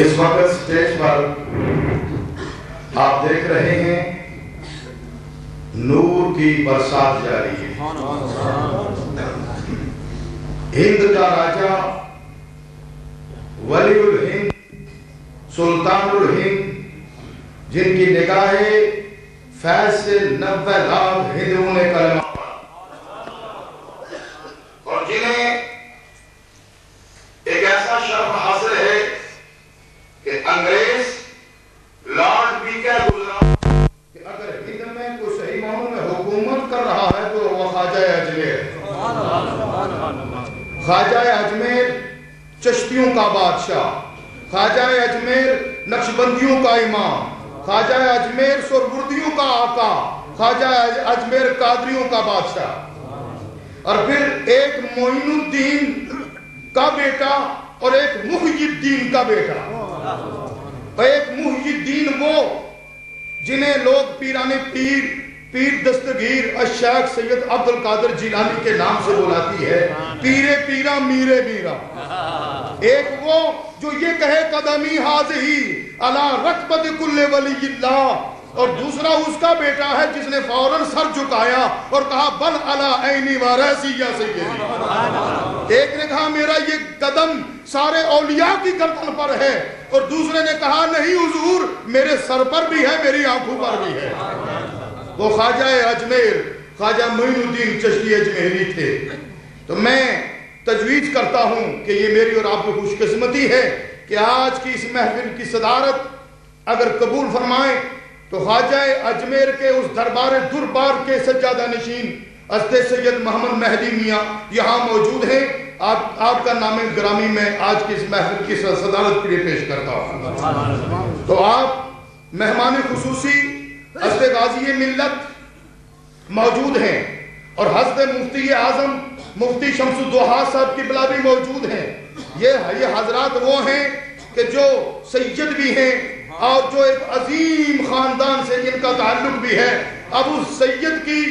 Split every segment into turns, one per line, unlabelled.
اس وقت سٹیج پر آپ دیکھ رہے ہیں نور کی برسات جاری ہے۔ ہند کا راجہ ولی الہند سلطان الہند جن کی نگاہ فیض سے 90 لاکھ ہندوؤں نے کلمہ اور جنہیں ایک ایسا شرف حاصل ہے کہ انگریز لارڈ بھی کہہ گزرا کہ اگر ہند میں کوئی صحیح معنوں میں حکومت کر رہا ہے تو وہ خواجہ اجمیر خواجہ اجمیر چشتیوں کا بادشاہ، خواجہ اجمیر نقشبندیوں کا امام، خواجہ اجمیر سربردیوں کا آقا، خواجہ اجمیر قادریوں کا بادشاہ، اور پھر ایک معین الدین کا بیٹا اور ایک محی الدین کا بیٹا۔ ایک محی الدین وہ جنہیں لوگ پیران پیر دستگیر الشیخ سید عبد القادر جیلانی کے نام سے بلاتی ہے، پیرے پیرا میرے میرا۔ ایک وہ جو یہ کہے قدمی حاضی علی رکبت کل ولی اللہ، اور دوسرا اس کا بیٹا ہے جس نے فوراً سر جھکایا اور کہا بل علی عینی وریسی یا سیدی۔ ایک نے کہا میرا یہ قدم سارے اولیاء کی گردن پر ہے، اور دوسرے نے کہا نہیں حضور میرے سر پر بھی ہے، میری آنکھوں پر بھی ہے۔ وہ خواجہ اجمیر خواجہ معین الدین چشتی اجمیری تھے۔ تو میں تجویز کرتا ہوں کہ یہ میری اور آپ کو خوش قسمتی ہے کہ آج کی اس محفل کی صدارت اگر قبول فرمائیں تو خواجہ اجمیر کے اس دربار کے سجادہ نشین حضرت سید محمد مہدی میاں یہاں موجود ہیں۔ آپ کا نام گرامی میں آج کی اس محفل کی صدارت کے لیے پیش کرتا ہوں۔ تو آپ مہمان خصوصی حضرت غازی ملت موجود ہیں، اور حضرت مفتی اعظم مفتی شمس الدوحہ صاحب کی بلا بھی موجود ہیں۔ یہ حضرات وہ ہیں کہ جو سید بھی ہیں اور جو ایک عظیم خاندان سے ان کا تعلق بھی ہے۔ اب اس سید کی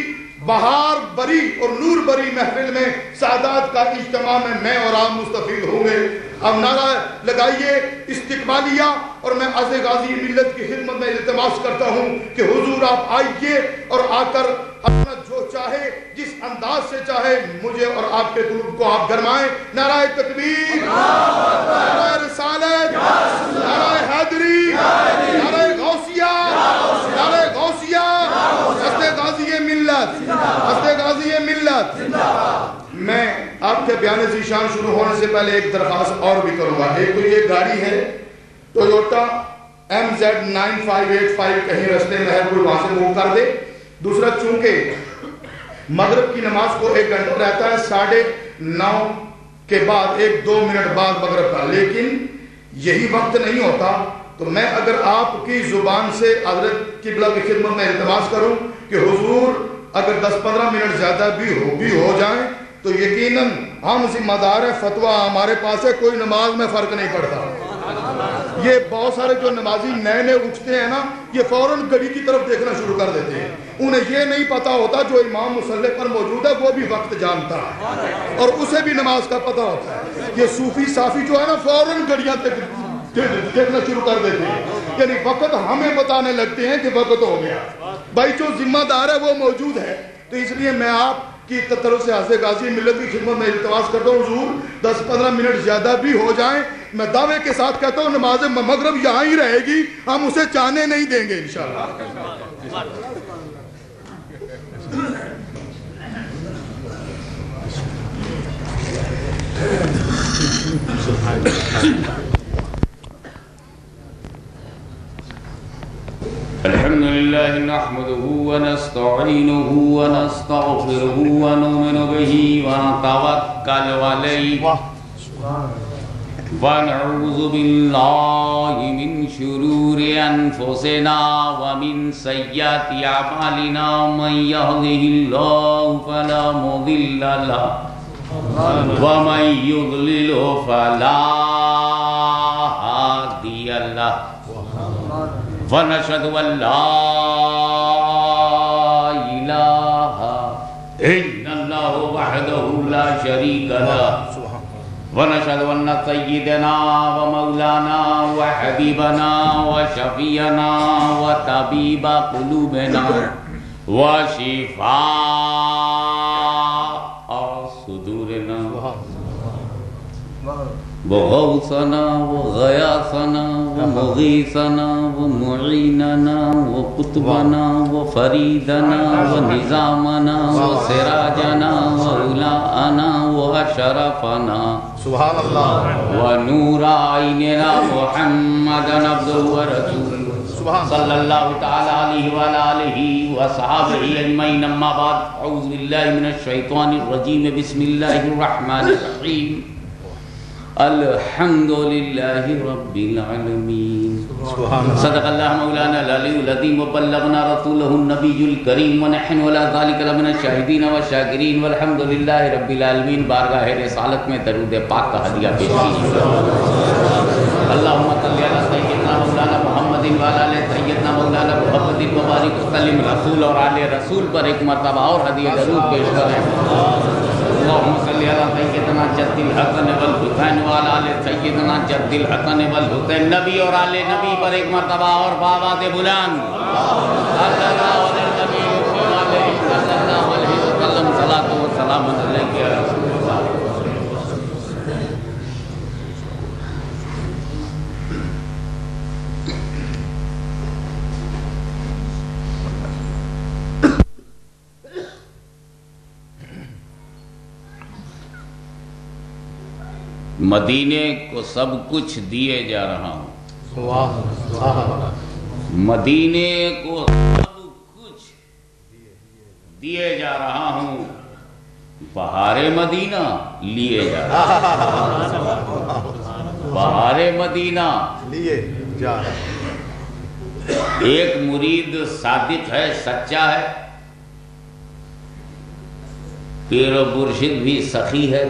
بہار بری اور نور بری محفل میں سعادات کا اجتماع میں اور آپ مستفید ہوں گے۔ اب نعرہ لگائیے استقبالیہ، اور میں عزیز غازی ملت کی خدمت میں التماس کرتا ہوں کہ حضور آپ آئیے اور آ کر اپنا جو چاہے جس انداز سے چاہے مجھے اور آپ کے قلوب کو آپ گرمائیں۔ نعرہ تکبیر، نعرہ رسالت، نعرہ حیدری، نعرہ غوثیہ، نعرہ غوثیہ، حضرت غازی ملت، حضرت غازی ملت۔ میں آپ کے بیان ذیشان شروع ہونے سے پہلے ایک درخواست اور بھی کروں گا۔ ایک تو یہ گاڑی ہے ٹویوٹا MZ9585، کہیں رستے میں ہے کوئی وہاں سے موو کر دے۔ دوسرا چونکہ مغرب کی نماز کو 1 گھنٹہ رہتا ہے 9:30 کے بعد 1-2 منٹ بعد مغرب کا، لیکن یہی وقت نہیں ہوتا، تو میں اگر آپ کی زبان سے حضرت قبلہ کی خدمت میں التماس کروں کہ حضور اگر 10-15 منٹ زیادہ بھی ہو جائیں تو یقیناً ہم ذمہ دار ہیں، فتویٰ ہمارے پاس ہے، کوئی نماز میں فرق نہیں پڑتا۔ یہ بہت سارے جو نمازی نئے اٹھتے ہیں نا، یہ فوراً گھڑی کی طرف دیکھنا شروع کر دیتے ہیں، انہیں یہ نہیں پتا ہوتا جو امام مصلی پر موجود ہے وہ بھی وقت جانتا ہے اور اسے بھی نماز کا پتہ ہوتا ہے۔ یہ صوفی صافی جو ہے نا فوراً گھڑیاں دیکھنا شروع کر دیتے ہیں، یعنی وقت ہمیں بتانے لگتے ہیں کہ وقت ہو گیا۔ بھائی جو ذمہ دار ہے وہ موجود ہے، تو اس لیے میں آپ کی طرف سے حضرت غازی ملت کی خدمت میں التماس کرتا ہوں حضور 10-15 منٹ زیادہ بھی ہو جائیں، میں دعوے کے ساتھ کہتا ہوں نماز مغرب یہاں ہی رہے گی، ہم اسے جانے نہیں دیں گے انشاءاللہ۔
الحمد لله نحمده ونستعينه ونستغفره ونؤمن به ونتوكل عليه ونعوذ بالله من شرور أنفسنا ومن سيئات أعمالنا من يهده الله فلا مضل له ومن يضلل فلا هادي له ونشهد أن لا إله إلا الله وحده لا شريك له ونشهد أن سيدنا ومولانا وحبيبنا وشفيعنا وطبيب قلوبنا وشفاء صدورنا وغوثنا وغياثنا ومغيثنا ومعيننا وقطبنا وفريدنا ونظامنا وسراجنا وولاءنا وأشرفنا
سبحان اللہ
ونور عيننا محمدا عبده ورسوله صلى الله تعالى عليه وعلى آله وصحابه أجمعين. أما بعد، أعوذ بالله من الشيطان الرجيم. بسم الله الرحمن الرحيم. الحمد لله رب العالمين. صدق الله مولانا العلي العظيم وبلغنا رسوله النبي الكريم ونحن على ذلك لمن الشاهدين والشاكرين والحمد لله رب العالمين. بارگاہ رسالت میں درود پاک کا ہدیہ پیش کیجیے. اللهم صل على سيدنا مولانا محمد وعلى آل سيدنا مولانا محمد وبارك وسلم. رسول اور آل رسول پر ایک مرتبہ اور ہدیہ درود پیش کریں. اللهم صل على سيدنا جد الحسن والحسين وعلى آل سيدنا جد الحسن والحسين. نبی اور آل نبی پر ایک مرتبہ اور بآواز بلند صلی اللہ علیہ وسلم. صلاۃ و سلام علیک یا رسول اللہ. مدینے کو سب کچھ دیے جا رہا ہوں. مدینے کو سب کچھ دیے جا رہا ہوں. بہار مدینہ لیے جا رہا ہوں. بہار مدینہ
لیے جا رہا ہوں.
ایک مرید صادق ہے، سچا ہے، پیر و مرشد بھی سخی ہے.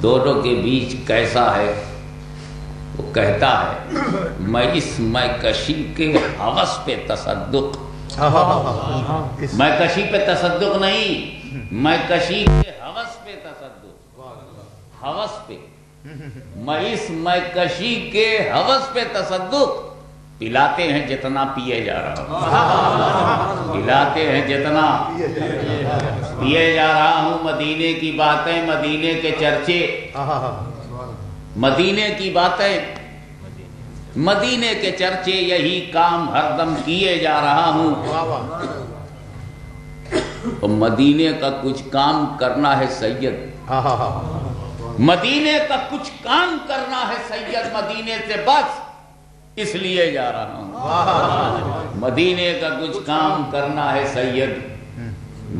دونوں کے بیچ کیسا ہے؟ وہ کہتا ہے میں اس کشی کے ہوس پہ تصدق. میں کشی پہ تصدق نہیں، میں کشی کے ہوس پہ تصدق. ہوس پہ میں اس کشی کے ہوس پہ تصدق. پلاتے ہیں جتنا پیے جا رہا ہوں. پلاتے ہیں جتنا پیے جا رہا ہوں. مدینے کی باتیں، مدینے کے چرچے، مدینے کی باتیں، مدینے کے چرچے، یہی کام ہر دم کیے جا رہا ہوں. مدینے کا کچھ کام کرنا ہے سید. مدینے کا کچھ کام کرنا ہے سید. مدینے سے بس اس لیے جا رہا ہوں. مدینے کا کچھ کام کرنا ہے سید.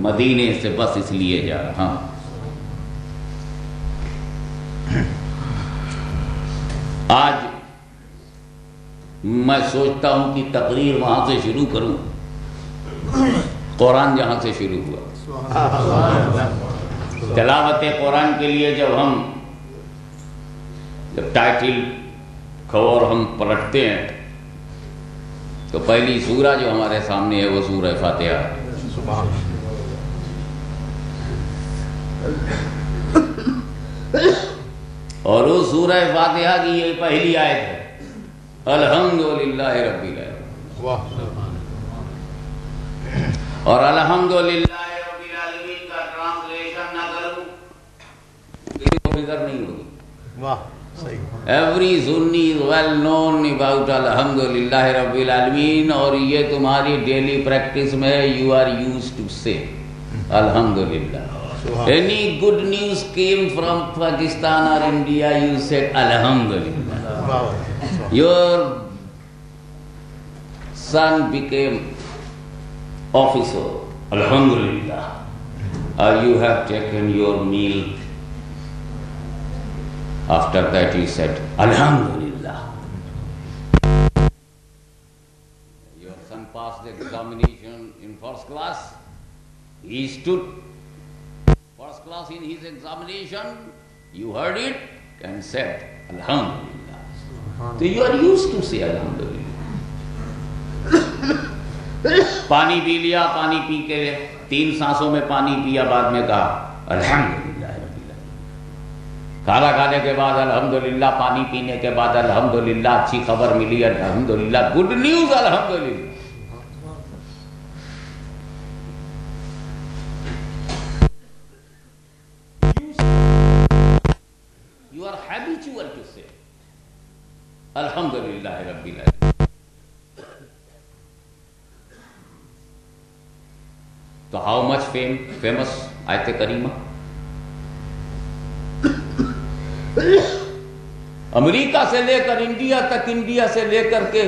مدینے سے بس اس لیے جا رہا ہوں. آج میں سوچتا ہوں کہ تقریر وہاں سے شروع کروں، قرآن جہاں سے شروع ہوا. تلاوت قرآن کے لیے جب ٹائٹل کور ہم پلٹتے ہیں تو پہلی سورہ جو ہمارے سامنے ہے وہ سورہ فاتحہ ہے. اور اس سورہ فاتحہ کی یہ پہلی آیت ہے الحمدللہ رب العالمین. اور الحمدللہ رب العالمین کا ٹرانسلیشن نہ کروں فکر نہیں ہوگی. Every Sunni is well known about Alhamdulillah Rabbil Alameen. اور یہ تمہاری ڈیلی پریکٹس میں you are used to say Alhamdulillah. Any good news came from Pakistan or India, you said Alhamdulillah. Your son became officer, Alhamdulillah. Or you have taken your meal. After that he said, Alhamdulillah. Your son passed the examination in first class. He stood first class in his examination. You heard it and said, Alhamdulillah. So you are used to say Alhamdulillah. پانی پی لیا, پانی پی کے 3 سانسوں میں پانی پیا, بعد میں کہا الحمدللہ. کھانا کھانے کے بعد الحمدللہ، پانی پینے کے بعد الحمدللہ، اچھی خبر ملی الحمدللہ، گڈ نیوز الحمدللہ. You are habitual to say Alhamdulillah Rabbil Alamin. So how much famous Ayat Karima? امریکہ سے لے کر انڈیا تک، انڈیا سے لے کر کے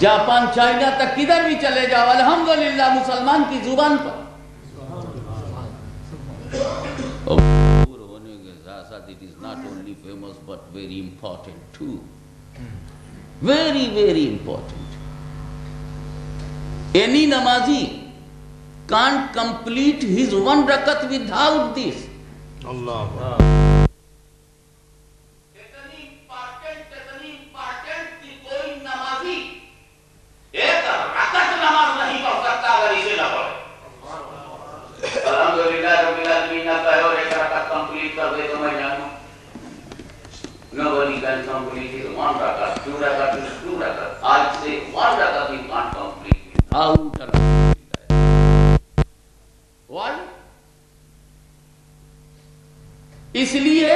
جاپان، چائنا تک، کدھر بھی چلے جاؤ الحمدللہ مسلمان کی زبان پر. ہونے کے ساتھ ساتھ it is not only famous but very important too. Very, very important. Any namazi can't complete his one rakat without this. Allah. الحمدللہ رب العالمین نہ کہے اور ایک رکعت کمپلیٹ کر دے تو میں جانوں. Nobody can complete his one rakat, two rakat. آج سے one rakat you can't complete without alhamdulillah. Why? اس لیے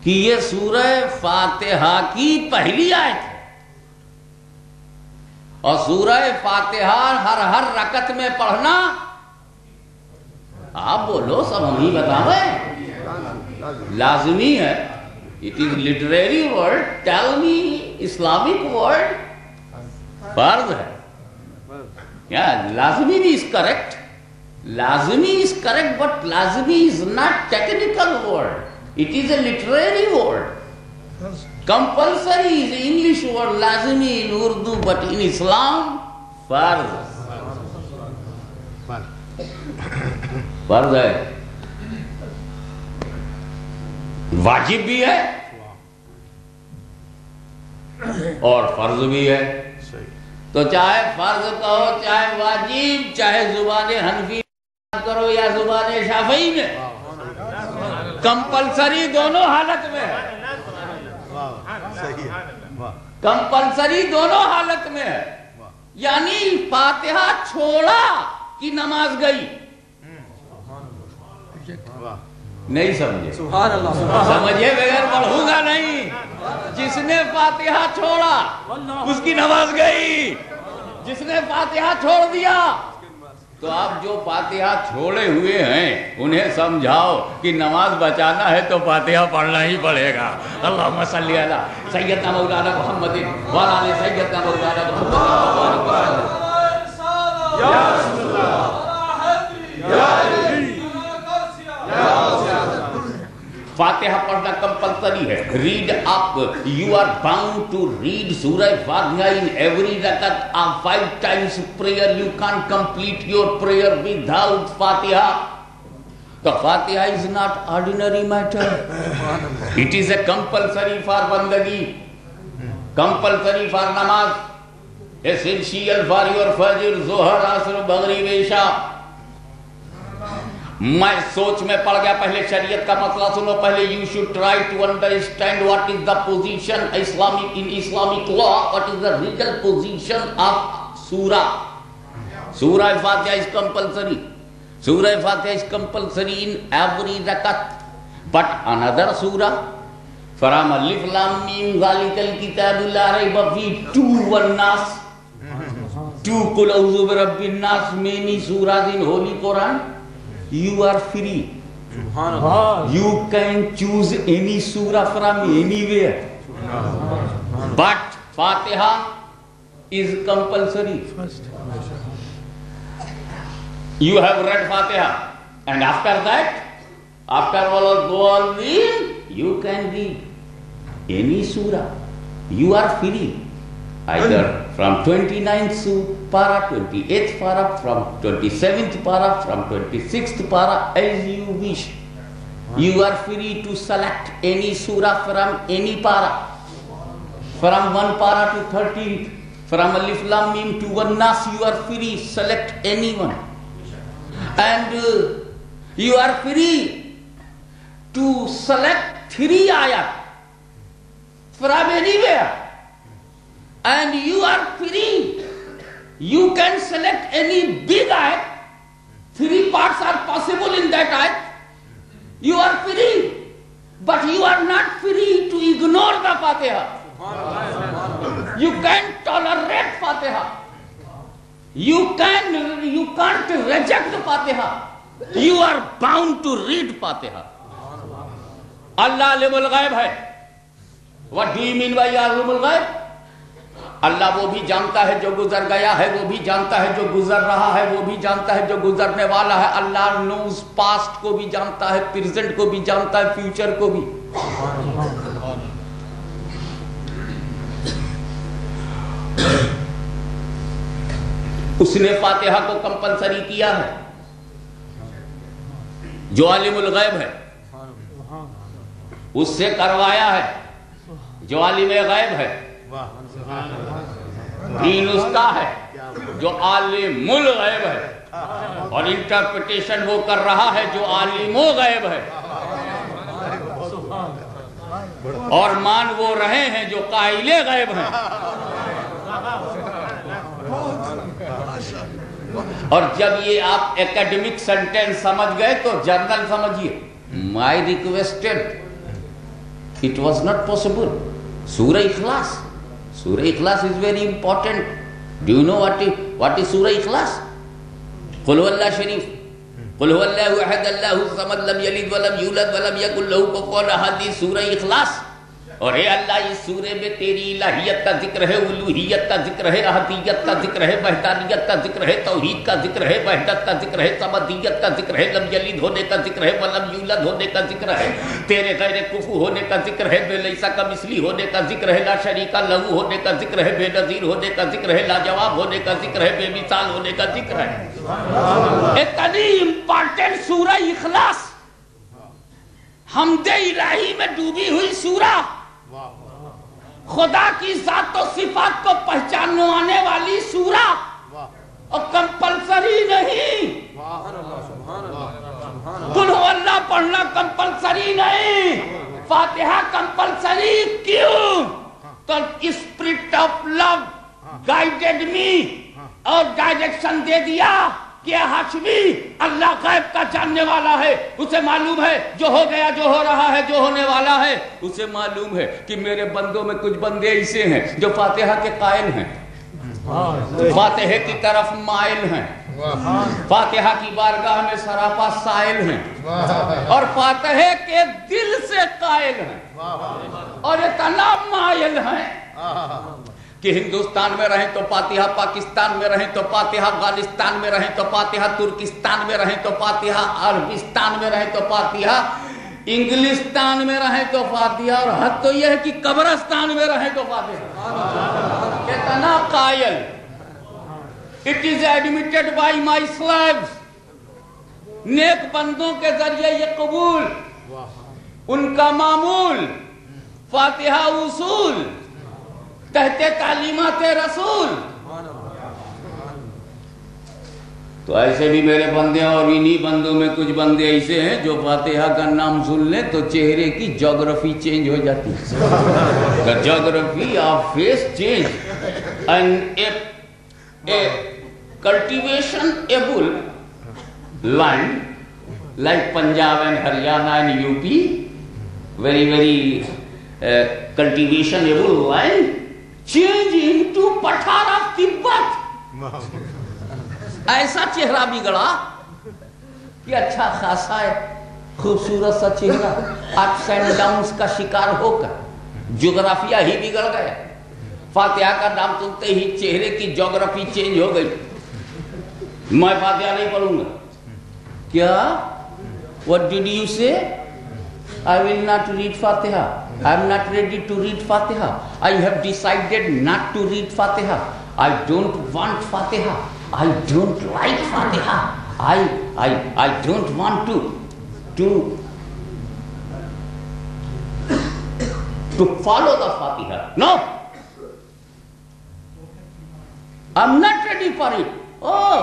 کہ یہ سورہ فاتحہ کی پہلی آیت ہے، اور سورہ فاتحہ ہر رکعت میں پڑھنا، آپ بولو سب ہم ہی بتاویں، لازمی ہے. It is literary word, tell me Islamic word, فرض ہے. لازمی بھی از کریکٹ، لازمی is correct, but lazimi is not technical word. It is a literary word. Compulsory is English word, lazimi in Urdu, but in Islam, farz. فرض ہے، واجب بھی ہے اور فرض بھی ہے. تو چاہے فرض کہو، چاہے واجب، چاہے زبان حنفی کرو یا زبان شافعی میں، کمپلسری دونوں حالت میں ہے. کمپلسری دونوں حالت میں ہے. یعنی فاتحہ چھوڑا کہ نماز گئی. نہیں سمجھے؟ سمجھے بغیر پڑھوں گا نہیں. جس نے فاتحہ چھوڑا اس کی نماز گئی. جس نے فاتحہ چھوڑ دیا، تو آپ جو فاتحہ چھوڑے ہوئے ہیں انہیں سمجھاؤ کہ نماز بچانا ہے تو فاتحہ پڑھنا ہی پڑے گا. اللہم صلی علی سیدنا مولانا محمد وعلی آل سیدنا مولانا محمد. یا رسول اللہ، یا فاتحہ پڑھنا کمپلسری ہے. Read up, you are bound to read Surah Fatiha in every rakat of 5 times prayer. You can't complete your prayer without فاتحہ. The فاتحہ is not ordinary matter. It is a compulsory for بندگی, compulsory for نماز, essential for your فجر, ظہر, عصر, مغرب, عشاء. میں سوچ میں پڑ گیا. پہلے شریعت کا مسئلہ سنو. پہلے you should try to understand what is the position in Islamic law, what is the legal position of surah. Surah Fatiha is compulsory. Surah Fatiha is compulsory in every rakat. But another surah, from Alif Lam Mim Zalikal Kitabu La Raiba Fihi, to Wan-Nas, to Qul A'udhu bi Rabbin Nas, many surahs in Holy Quran. You are free. You can choose any surah from anywhere. But Fatiha is compulsory. You have read Fatiha, and after that, after all you can read any surah. You are free. Either from 29th para, 28th para, from 27th para, from 26th para, as you wish. You are free to select any surah from any para. From 1 para to 13th, from Alif Lam Mim to Wan-Nas, you are free. Select any one. And You are free to select 3 ayat from anywhere. And you are free. You can select any big ayat. 3 parts are possible in that ayat. You are free. But you are not free to ignore the Fatiha. You can't tolerate Fatiha. You can't reject Fatiha. You are bound to read Fatiha. Allah alimul ghaib hai. What do you mean by alimul ghaib? اللہ وہ بھی جانتا ہے جو گزر گیا ہے، وہ بھی جانتا ہے جو گزر رہا ہے، وہ بھی جانتا ہے جو گزرنے والا ہے. اللہ نوز پاسٹ کو بھی جانتا ہے، پریزنٹ کو بھی جانتا ہے، فیوچر کو بھی. اس نے فاتحہ کو کمپلسری کیا ہے. جو عالم الغیب ہے اس سے کروایا ہے. جو عالم غیب ہے دین اس کا ہے. جو عالم الغیب ہے اور انٹرپریٹیشن وہ کر رہا ہے جو عالم الغیب ہے. اور مان وہ رہے ہیں جو قائل غیب ہیں. اور جب یہ آپ ایکیڈمک سینٹینس سمجھ گئے تو جرنل سمجھیے. My requested it was not possible. سورہ اخلاص. سورہ اخلاص is very important. Do you know what is سورہ اخلاص؟ قل هو اللہ شریف. قل هو اللہ احد اللہ الصمد لم یلد ولم یولد ولم یکن لہ کفوا احد. سورہ اخلاص. اور اے اللہ اس سورے میں تیری الہیت کا ذکر ہے، الوہیت کا ذکر ہے، احدیت کا ذکر ہے، وحدانیت کا ذکر ہے، توحید کا ذکر ہے، وحدت کا ذکر ہے، صمدیت کا ذکر ہے، لم یلد ہونے کا ذکر ہے، ولم یولد ہونے کا ذکر ہے، تیرے غیر کفو ہونے کا ذکر ہے، بے لیسا کمثلی ہونے کا ذکر ہے، لا شریک لہ ہونے کا ذکر ہے، بے نظیر ہونے کا ذکر ہے، لا جواب ہونے کا ذکر ہے، بے مثال ہونے کا ذکر ہے. اتنی امپورٹنٹ سورہ اخلاص، حمد الہی میں ڈوبی ہوئی سورہ، خدا کی ذات و صفات کو پہچانوانے والی سورہ، اور کمپلسری نہیں. قل هو اللہ پڑھنا کمپلسری نہیں. فاتحہ کمپلسری کیوں؟ تو اسپرٹ آف لو گائیڈڈ می اور ڈائریکشن دے دیا کہ ہاشمی اللہ غیب کا جاننے والا ہے. اسے معلوم ہے جو ہو گیا، جو ہو رہا ہے، جو ہونے والا ہے. اسے معلوم ہے کہ میرے بندوں میں کچھ بندے ایسے ہیں جو فاتحہ کے قائل ہیں، فاتحہ کی طرف مائل ہیں، فاتحہ کی بارگاہ میں سراپا سائل ہیں، اور فاتحہ کے دل سے قائل ہیں، اور اتنا مائل ہیں کہ ہندوستان میں رہیں تو فاتحہ، پاکستان میں رہیں تو فاتحہ، افغانستان میں رہیں تو فاتحہ، ترکستان میں رہیں تو فاتحہ، عربستان میں رہیں تو فاتحہ، انگلستان میں رہیں تو فاتحہ، اور حد تو یہ ہے کہ قبرستان میں رہیں تو فاتحہ. کتنا قائل. It is admitted by my slaves. نیک بندوں کے ذریعے یہ قبول، ان کا معمول، فاتحہ اصول تحت تعلیمات رسول. تو ایسے بھی میرے بندے، اور انہی بندوں میں کچھ بندے ایسے ہیں جو فاتحہ کا نام سن لیں تو چہرے کی جیوگرافی چینج ہو جاتی ہے. The geography of face change. And a cultivation-able land like Punjab and Haryana and UP, very cultivation-able land, change into Pathar of Tibet. ایسا چہرہ بگڑا کہ اچھا خاصا ہے، خوبصورت سا چہرہ، اپس اینڈ ڈاؤنز کا شکار ہو کر جغرافیہ ہی بگڑ گیا. فاتحہ کا نام سنتے ہی چہرے کی جغرافی چینج ہو گئی. میں فاتحہ نہیں پڑھوں گا. کیا؟ What did you say? I will not read Fatiha. I am not ready to read Fatiha. I have decided not to read Fatiha. I don't want Fatiha. I don't like Fatiha. I don't want to follow the Fatiha. No. I'm not ready for it. Oh,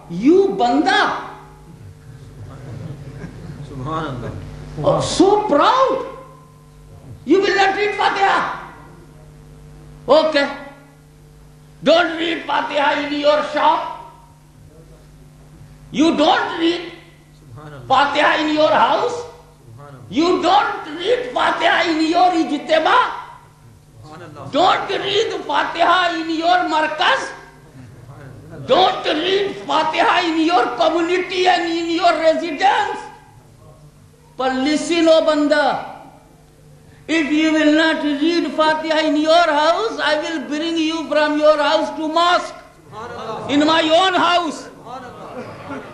you banda. Oh, so proud. You will not read Fatiha. Okay. Don't read Fatiha in your shop. You don't read Fatiha in your house. You don't read Fatiha in your ijtema. Don't read Fatiha in your markaz. Don't read Fatiha in your community and in your residence. But listen, O banda, if you will not read Fatiha in your house, I will bring you from your house to mosque in my own house,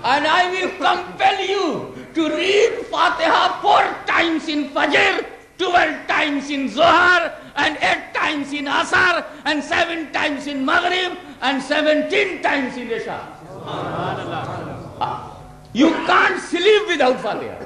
and I will compel you to read Fatiha 4 times in Fajr, 12 times in Zohar, and 8 times in Asar, and 7 times in Maghrib, and 17 times in Isha. You can't sleep without Fatiha.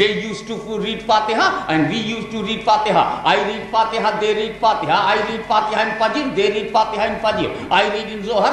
They used to read Fatiha and we used to read Fatiha. I read Fatiha, they read Fatiha. I read Fatiha in Fajr, they read Fatiha in Fajr. I read in Zohar,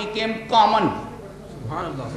became common.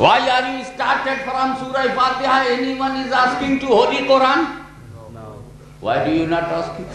Why are you started from Surah Fatiha? Anyone is asking to Holy Quran? Why do you not ask it?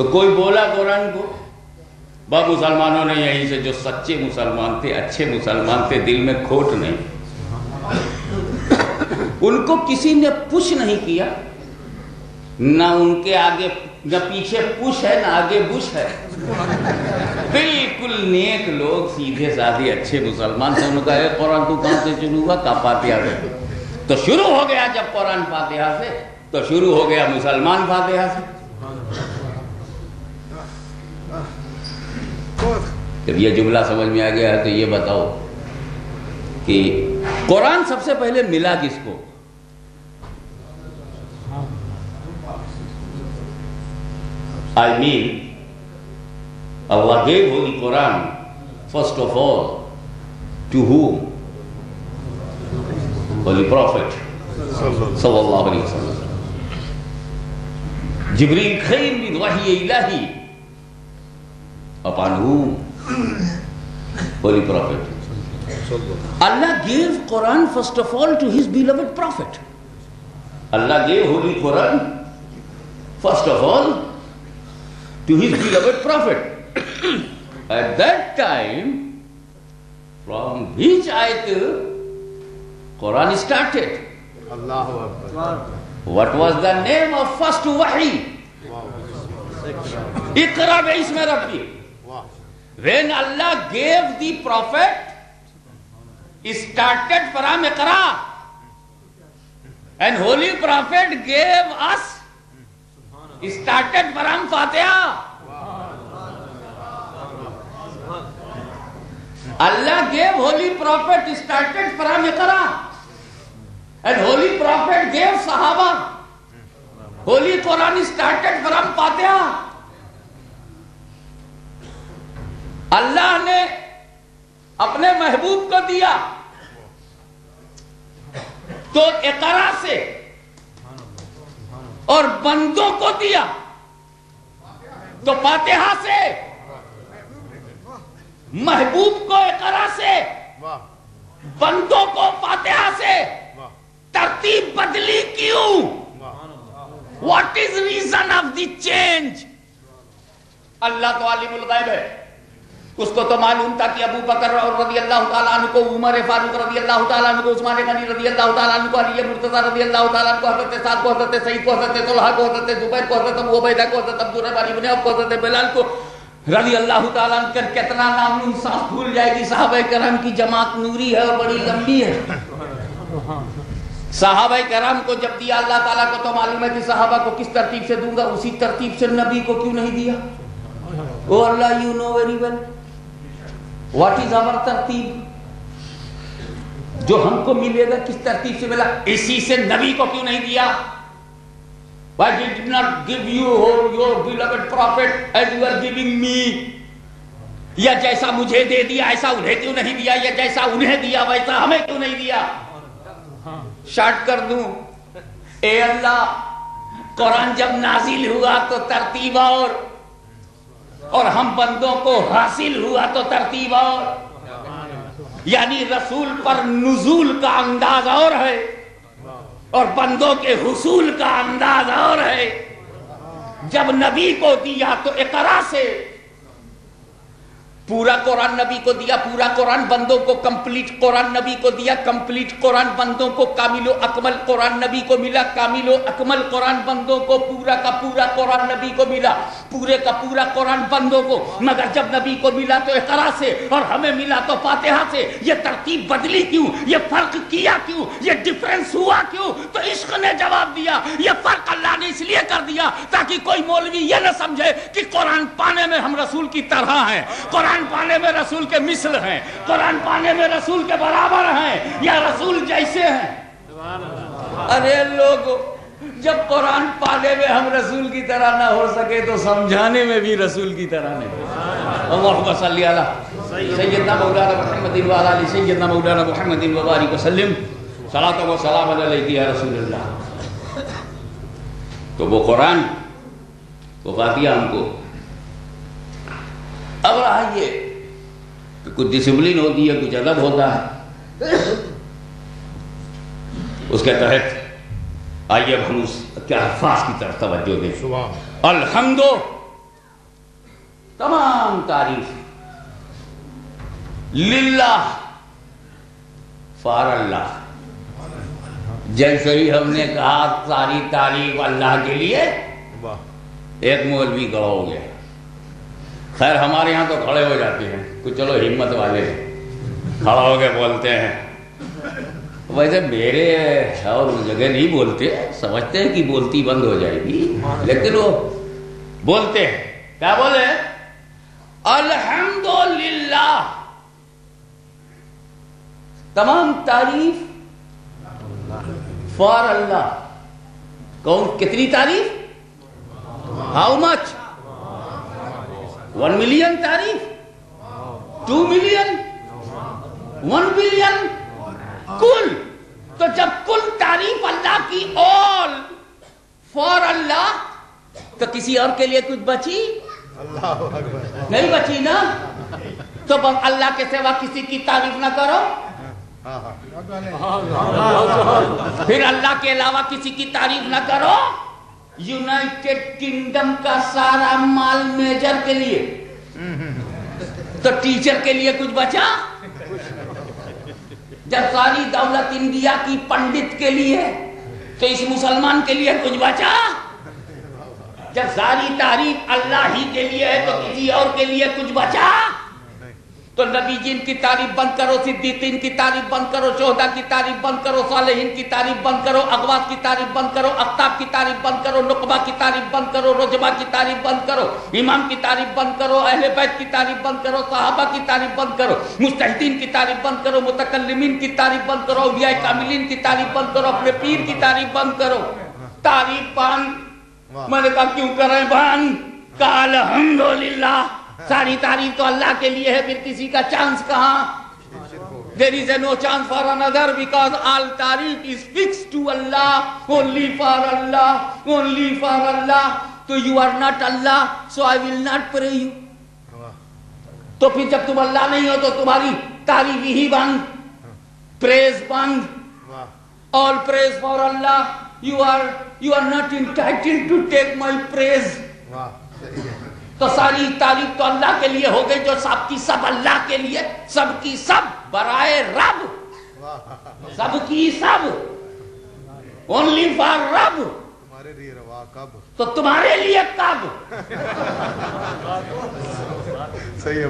تو کوئی بولا قرآن کو؟ مسلمانوں نے یہیں سے جو سچے مسلمان تھے، اچھے مسلمان تھے، دل میں کھوٹ نہیں، ان کو کسی نے پش نہیں کیا، نہ ان کے آگے نہ پیچھے پش ہے، نہ آگے بش ہے، بالکل نیک لوگ، سیدھے سادھے اچھے مسلمان تھے. انہوں نے کہا قرآن تو کہاں سے شروع ہوا؟ کہا فاتحہ سے. تو شروع ہو گیا جب قرآن فاتحہ سے، تو شروع ہو گیا مسلمان فاتحہ سے. جب یہ جملہ سمجھ میں آ گیا ہے تو یہ بتاؤ کہ قرآن سب سے پہلے ملا کس کو؟ I mean, Allah gave Holy Quran first of all to whom? Holy Prophet sallallahu alaihi wasallam. Jibreel came with wahi ilahi upon whom? Holy Prophet. Allah gave Quran first of all to his beloved Prophet. Allah gave Holy Quran first of all to his beloved Prophet. At that time, from which ayat Quran started?
Allahu Akbar.
What was the name of first wahi? Iqra bismi rabbi. When Allah gave the Prophet, he started from Iqra, and Holy Prophet gave us, he started from Fatiha. Allah gave Holy Prophet, he started from Iqra, and Holy Prophet gave Sahaba. Holy Quran started from Fatiha. اللہ نے اپنے محبوب کو دیا تو اقرا سے، اور بندوں کو دیا تو فاتحہ سے. محبوب کو اقرا سے، بندوں کو فاتحہ سے. ترتیب بدلی کیوں؟ What is reason of the change? اللہ تو عالم الغیب ہے، اس کو تو معلوم تھا کہ ابو بکر رضی اللہ تعالیٰ عنہ کو، عمر فاروق رضی اللہ تعالیٰ عنہ کو، عثمان غنی رضی اللہ تعالیٰ عنہ کو، علی مرتضیٰ رضی اللہ تعالیٰ عنہ کو، حضرت سعد کو، حضرت سعید کو، حضرت طلحہ کو، حضرت زبیر کو، حضرت ابو عبیدہ کو، حضرت عبد الرحمن بن عوف کو، حضرت بلال کو رضی اللہ تعالیٰ عنہ کر کتنا نام انصاف بھول جائے گی. صحابہ کرام کی جماعت نوری ہے اور بڑی لمبی ہے. صحابہ کرام کو جب دیا اللہ تعالیٰ کو تو معلوم ہے کہ صحابہ کو کس ترتیب سے دوں گا، اسی ترتیب سے نبی کو کیوں نہیں دیا؟ O Allah, you know very well what is our ترتیب. جو ہم کو ملے گا کس ترتیب سے ملا، اسی سے نبی کو کیوں نہیں دیا؟ Why did not give you your beloved prophet as you are giving me? یا جیسا مجھے دے دیا ایسا انہیں کیوں نہیں دیا، یا جیسا انہیں دیا ویسا ہمیں کیوں نہیں دیا؟ شارٹ کر دوں، اے اللہ قرآن جب نازل ہوا تو ترتیب اور ہم بندوں کو حاصل ہوا تو ترتیب اور، یعنی رسول پر نزول کا انداز اور ہے اور بندوں کے حصول کا انداز اور ہے. جب نبی کو دیا تو اقرا سے پورا قرآن نبی کو دیا، پورا قرآن بندوں کو، کمپلیٹ قرآن نبی کو دیا، کمپلیٹ قرآن بندوں کو، کامل و اکمل قرآن نبی کو ملا، کامل و اکمل قرآن بندوں کو، پورا کا پورا قرآن نبی کو ملا، پورے کا پورا قرآن بندوں کو. مگر جب نبی کو ملا تو اقرا سے اور ہمیں ملا تو فاتحہ سے. یہ ترتیب بدلی کیوں؟ یہ فرق کیا کیوں؟ یہ ڈفرنس ہوا کیوں؟ تو عشق نے جواب دیا. یہ فرق اللہ نے اس لیے کر دیا تاکہ کوئی مولوی یہ نہ سمجھے کہ قرآن پانے میں ہم رسول کی طرح ہیں، قرآن پانے میں رسول کے مثل ہیں، قرآن پانے میں رسول کے برابر ہیں یا رسول جیسے ہیں. ارے لوگو، جب قرآن پانے میں ہم رسول کی طرح نہ ہو سکے تو سمجھانے میں بھی رسول کی طرح نہیں. اللہم صلی علی سیدنا مولانا محمد وعلی آل سیدنا مولانا محمد وبارک وسلم. صلاۃ و سلام علیک یا رسول اللہ. تو وہ قرآن، وہ فاتحہ ہم کو. اب رہا یہ کہ کچھ ڈسپلن ہوتی ہے، کچھ ادب ہوتا ہے، اس کے تحت آئیے اب ہم اس کے الفاظ کی طرف توجہ دیں. الحمد تمام تعریف للہ، فار اللہ. جیسے ہی ہم نے کہا ساری تعریف اللہ کے لیے، ایک مولوی کھڑا ہو گیا. خیر ہمارے یہاں تو کھڑے ہو جاتے ہیں، کچھ چلو ہمت والے کھڑا ہو کے بولتے ہیں. ویسے میرے اور جگہ نہیں بولتے، سمجھتے ہیں کہ بولتی بند ہو جائے گی، لیکن وہ بولتے ہیں. کیا بولے؟ الحمدللہ، تمام تعریف فار اللہ. کون؟ کتنی تعریف؟ How much? 1 ملین تعریف، 2 ملین، 1 بلین، کل. تو جب کل تعریف اللہ کی all فار اللہ، تو کسی اور کے لیے کچھ بچی؟ نہیں بچی نا. تو بس اللہ کے سوا کسی کی تعریف نہ کرو، پھر اللہ کے علاوہ کسی کی تعریف نہ کرو. یونائٹڈ کنگڈم کا سارا مال میجر کے لیے، تو ٹیچر کے لیے کچھ بچا؟ جب ساری دولت انڈیا کی پنڈت کے لیے، تو اس مسلمان کے لیے کچھ بچا؟ جب ساری تعریف اللہ ہی کے لیے ہے تو کسی اور کے لیے کچھ بچا؟ تو نبی جن کی تعریف بند کرو، صدیقین کی تعریف بند کرو، شہداء کی تعریف بند کرو، صالحین کی تعریف بند کرو، اغواث کی تعریف بند کرو، اقطاب کی تعریف بند کرو، نقبہ کی تعریف بند کرو، رجبہ کی تعریف بند کرو، امام کی تعریف بند کرو، اہل بیت کی تعریف بند کرو، صحابہ کی تعریف بند کرو، مجتہدین کی تعریف بند کرو، متکلمین کی تعریف بند کرو، اولیاء کاملین کی تعریف بند کرو، اپنے پیر کی تعریف بند کرو. تعریف بند. میں نے کہا کیوں کریں بند؟ کہا الحمدللہ، ساری تعریف تو اللہ کے لیے ہے، پھر کسی کا چانس کہاں؟ There is no chance for another because all tarif is fixed to Allah, only for Allah, only for Allah. So you are not Allah, so I will not pray you. تو پھر جب تم اللہ نہیں ہو تو تمہاری تعریف ہی بند، praise been. All praise for Allah. You are not entitled to take my praise. تو ساری تعریف تو اللہ کے لیے ہو گئی، جو سب کی سب اللہ کے لیے، سب کی سب برائے رب، سب کی سب اونلی فار رب. تو تمہارے لیے کب؟
صحیح ہے.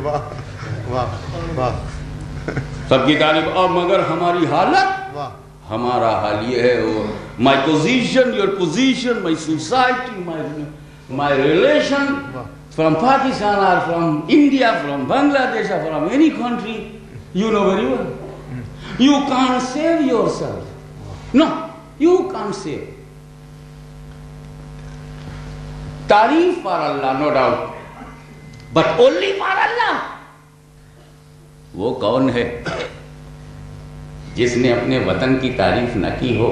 واہ.
سب کی تعریف. اور مگر ہماری حالت، ہمارا حال یہ ہے، my position, your position, my society, my relation from Pakistan or from India, from Bangladesh or from any country, you know very well. You can't save yourself. No, you can't save. Tareef for Allah, no doubt. But only for Allah. وہ کون ہے جس نے اپنے وطن کی تعریف نہ کی ہو؟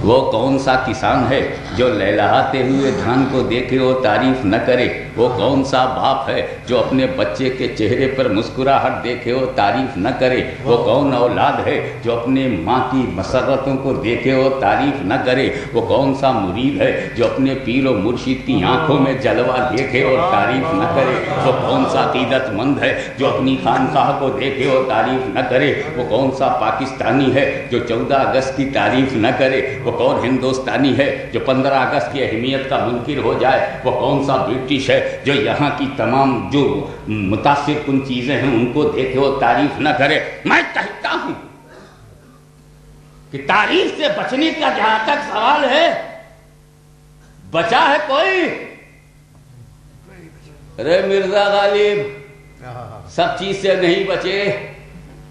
وہ کون سا کسان ہے جو لہلہاتے ہوئے دھان کو دیکھے وہ تعریف نہ کرے؟ وہ کون سا باپ ہے جو اپنے بچے کے چہرے پر مسکراہٹ دیکھے وہ تعریف نہ کرے؟ وہ کون اولاد ہے جو اپنے ماں کی مسرتوں کو دیکھے وہ تعریف نہ کرے؟ وہ کون سا مرید ہے جو اپنے پیر و مرشد کی آنکھوں میں جلوہ دیکھے اور تعریف نہ کرے؟ وہ کون سا عقیدت مند ہے جو اپنی خانقاہ کو دیکھے اور تعریف نہ کرے؟ وہ کون سا پاکستانی ہے جو 14 اگست کی تعریف نہ کرے؟ وہ کون ہندوستانی ہے جو 15 اگست کی اہمیت کا منکر ہو جائے؟ وہ کون سا برٹش ہے جو یہاں کی تمام جو متاثر کن چیزیں ہیں ان کو دیکھے وہ تعریف نہ کرے؟ میں کہتا ہوں کہ تعریف سے بچنے کا جہاں تک سوال ہے، بچا ہے کوئی؟ ارے مرزا غالب سب چیز سے نہیں بچے،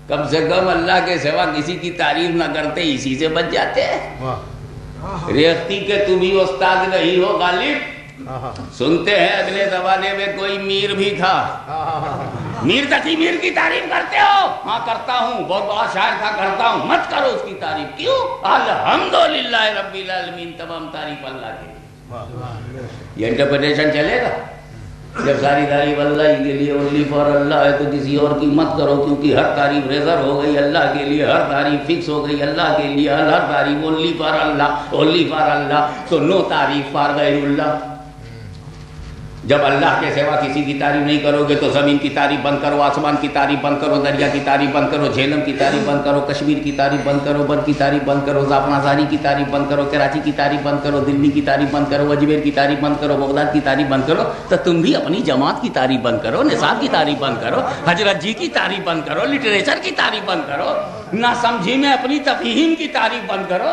کم سے کم اللہ کے سوا کسی کی تعریف نہ کرتے اسی سے بچ جاتے ہیں. ریختی کے تم ہی استاد نہیں ہو غالب. سنتے ہیں اگلے زمانے میں کوئی میر بھی تھا. میر تقی میر کی تعریف کرتے ہو؟ ہاں کرتا ہوں، بہت بڑا شاعر تھا، کرتا ہوں. مت کرو اس کی تعریف. کیوں؟ الحمدللہ رب العالمین، تمام تعریف اللہ کی. یہ انٹرپریٹیشن چلے گا؟ جب ساری تعریف اللہ کے لیے اونلی فار اللہ ہے تو کسی اور کی مت کرو، کیونکہ ہر تعریف ریزر ہو گئی اللہ کے لیے، ہر تعریف فکس ہو گئی اللہ کے لیے، ہر تعریف only for Allah, only for Allah. تو نو تعریف فار غیر اللہ. جب اللہ کے سوا کسی کی تعریف نہیں کرو گے تو زمین کی تعریف بند کرو، آسمان کی تعریف بند کرو، دریا کی تعریف بند کرو، جہلم کی تعریف بند کرو، کشمیر کی تعریف بند کرو، بر کی تعریف بند کرو، زعفران آزاری کی تعریف بند کرو، کراچی کی تعریف بند کرو، دلی کی تعریف بند کرو، اجمیر کی تعریف بند کرو، بغداد کی تعریف بند کرو، تو تم بھی اپنی جماعت کی تعریف بند کرو، نصاب کی تعریف بند کرو، حضرت جی کی تعریف بند کرو، لٹریچر کی تعریف بند کرو، نہ سمجھی میں اپنی تفہیم کی تعریف بند کرو۔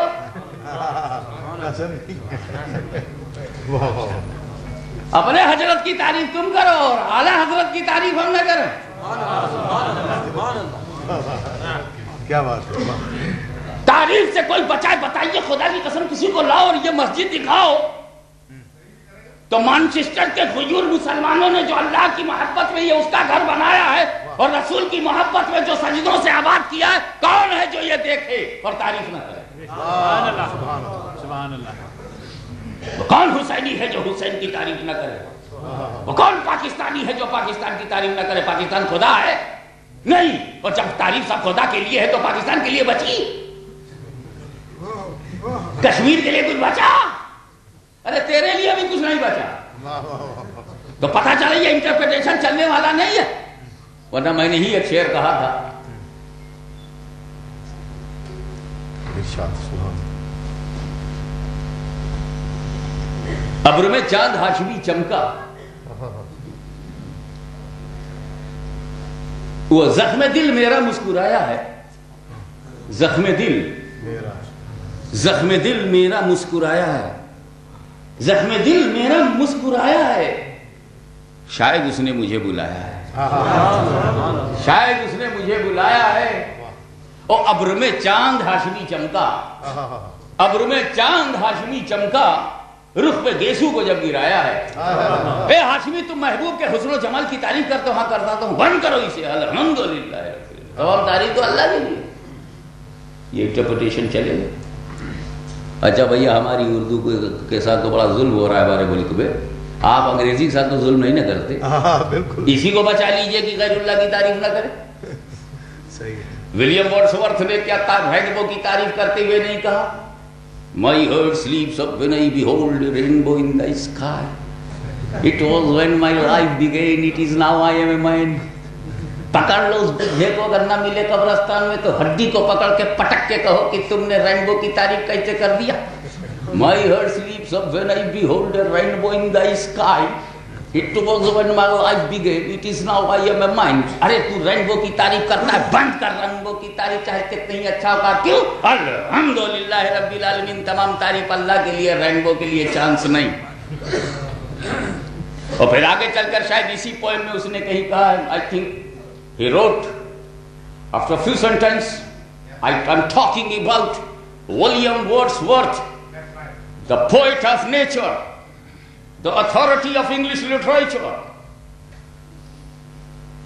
اپنے حضرت کی تعریف تم کرو اور اعلی حضرت کی تعریف ہم نہ کریں۔
کیا بات ہے،
تعریف سے کوئی بچائے، بتائیے خدا کی قسم کسی کو لاؤ اور یہ مسجد دکھاؤ تو مانچسٹر کے غیور مسلمانوں نے جو اللہ کی محبت میں یہ اس کا گھر بنایا ہے اور رسول کی محبت میں جو سجدوں سے آباد کیا ہے، کون ہے جو یہ دیکھے اور تعریف نہ کرے؟
سبحان اللہ، سبحان اللہ۔
وہ کون حسینی ہے جو حسین کی تعریف نہ کرے؟ وہ کون پاکستانی ہے جو پاکستان کی تعریف نہ کرے؟ پاکستان خدا ہے؟ نہیں۔ اور جب تعریف سب خدا کے لیے ہے تو پاکستان کے لیے بچی؟ کشمیر کے لیے کچھ بچا؟ ارے تیرے لیے بھی کچھ نہیں بچا۔ تو پتہ چلے یہ انٹرپریٹیشن چلنے والا نہیں ہے، ورنہ میں نے ہی ایک شعر کہا تھا، ابر میں چاند ہاشمی چمکا، وہ زخم دل میرا مسکرایا ہے، زخم دل میرا مسکرایا ہے، زخم دل میرا مسکرایا ہے، شاید اس نے مجھے بلایا ہے، شاید اس نے مجھے بلایا ہے۔ اور ابر میں چاند ہاشمی چمکا، ابر میں چاند ہاشمی چمکا، رخ پہ گیسو کو جب گرایا ہے۔ اے ہاشمی تم محبوب کے حسن و جمال کی تعریف کرتے ہو، ہاں کرتا ہوں، بند کرو اسے، الحمدللہ، تمام تعریف تو اللہ کے لیے۔ یہ انٹرپریٹیشن چلے گا۔ اچھا بھیا ہماری اردو کے ساتھ تو بڑا ظلم ہو رہا ہے ہمارے ملک میں، آپ انگریزی کے ساتھ تو ظلم نہیں نہ کرتے؟
بالکل،
اسی کو بچا لیجئے کہ غیر اللہ کی تعریف نہ کرے۔
صحیح ہے۔
ولیم ورڈسورتھ نے کیا رینبو کی تعریف کرتے ہوئے نہیں کہا؟ My heart sleeps up when I behold a rainbow in the sky. It was when my life began, it is now I am a man. پکڑ لو اس بجھے کو، اگر نہ ملے قبرستان میں تو ہڈی کو پکڑ کے پٹک کے کہو کہ تم نے رینبو کی تعریف کیسے کر دیا۔ My heart sleeps up when I behold a rainbow in the sky. It was when my life began, it is now I am a man. ارے تو رینبو کی تعریف کرتا ہے، بند کر رینبو کی تعریف، چاہے کتنی ہی اچھا ہوگا۔ کیوں؟ الحمدللہ رب العالمین، تمام تعریف اللہ کے لیے، رینبو کے لیے چانس نہیں۔ اور پھر آگے چل کر شاید اسی پوئم میں اس نے کہیں کہا ہے، I think he wrote after a few sentences, I'm talking about William Wordsworth, the poet of nature, the authority of English literature.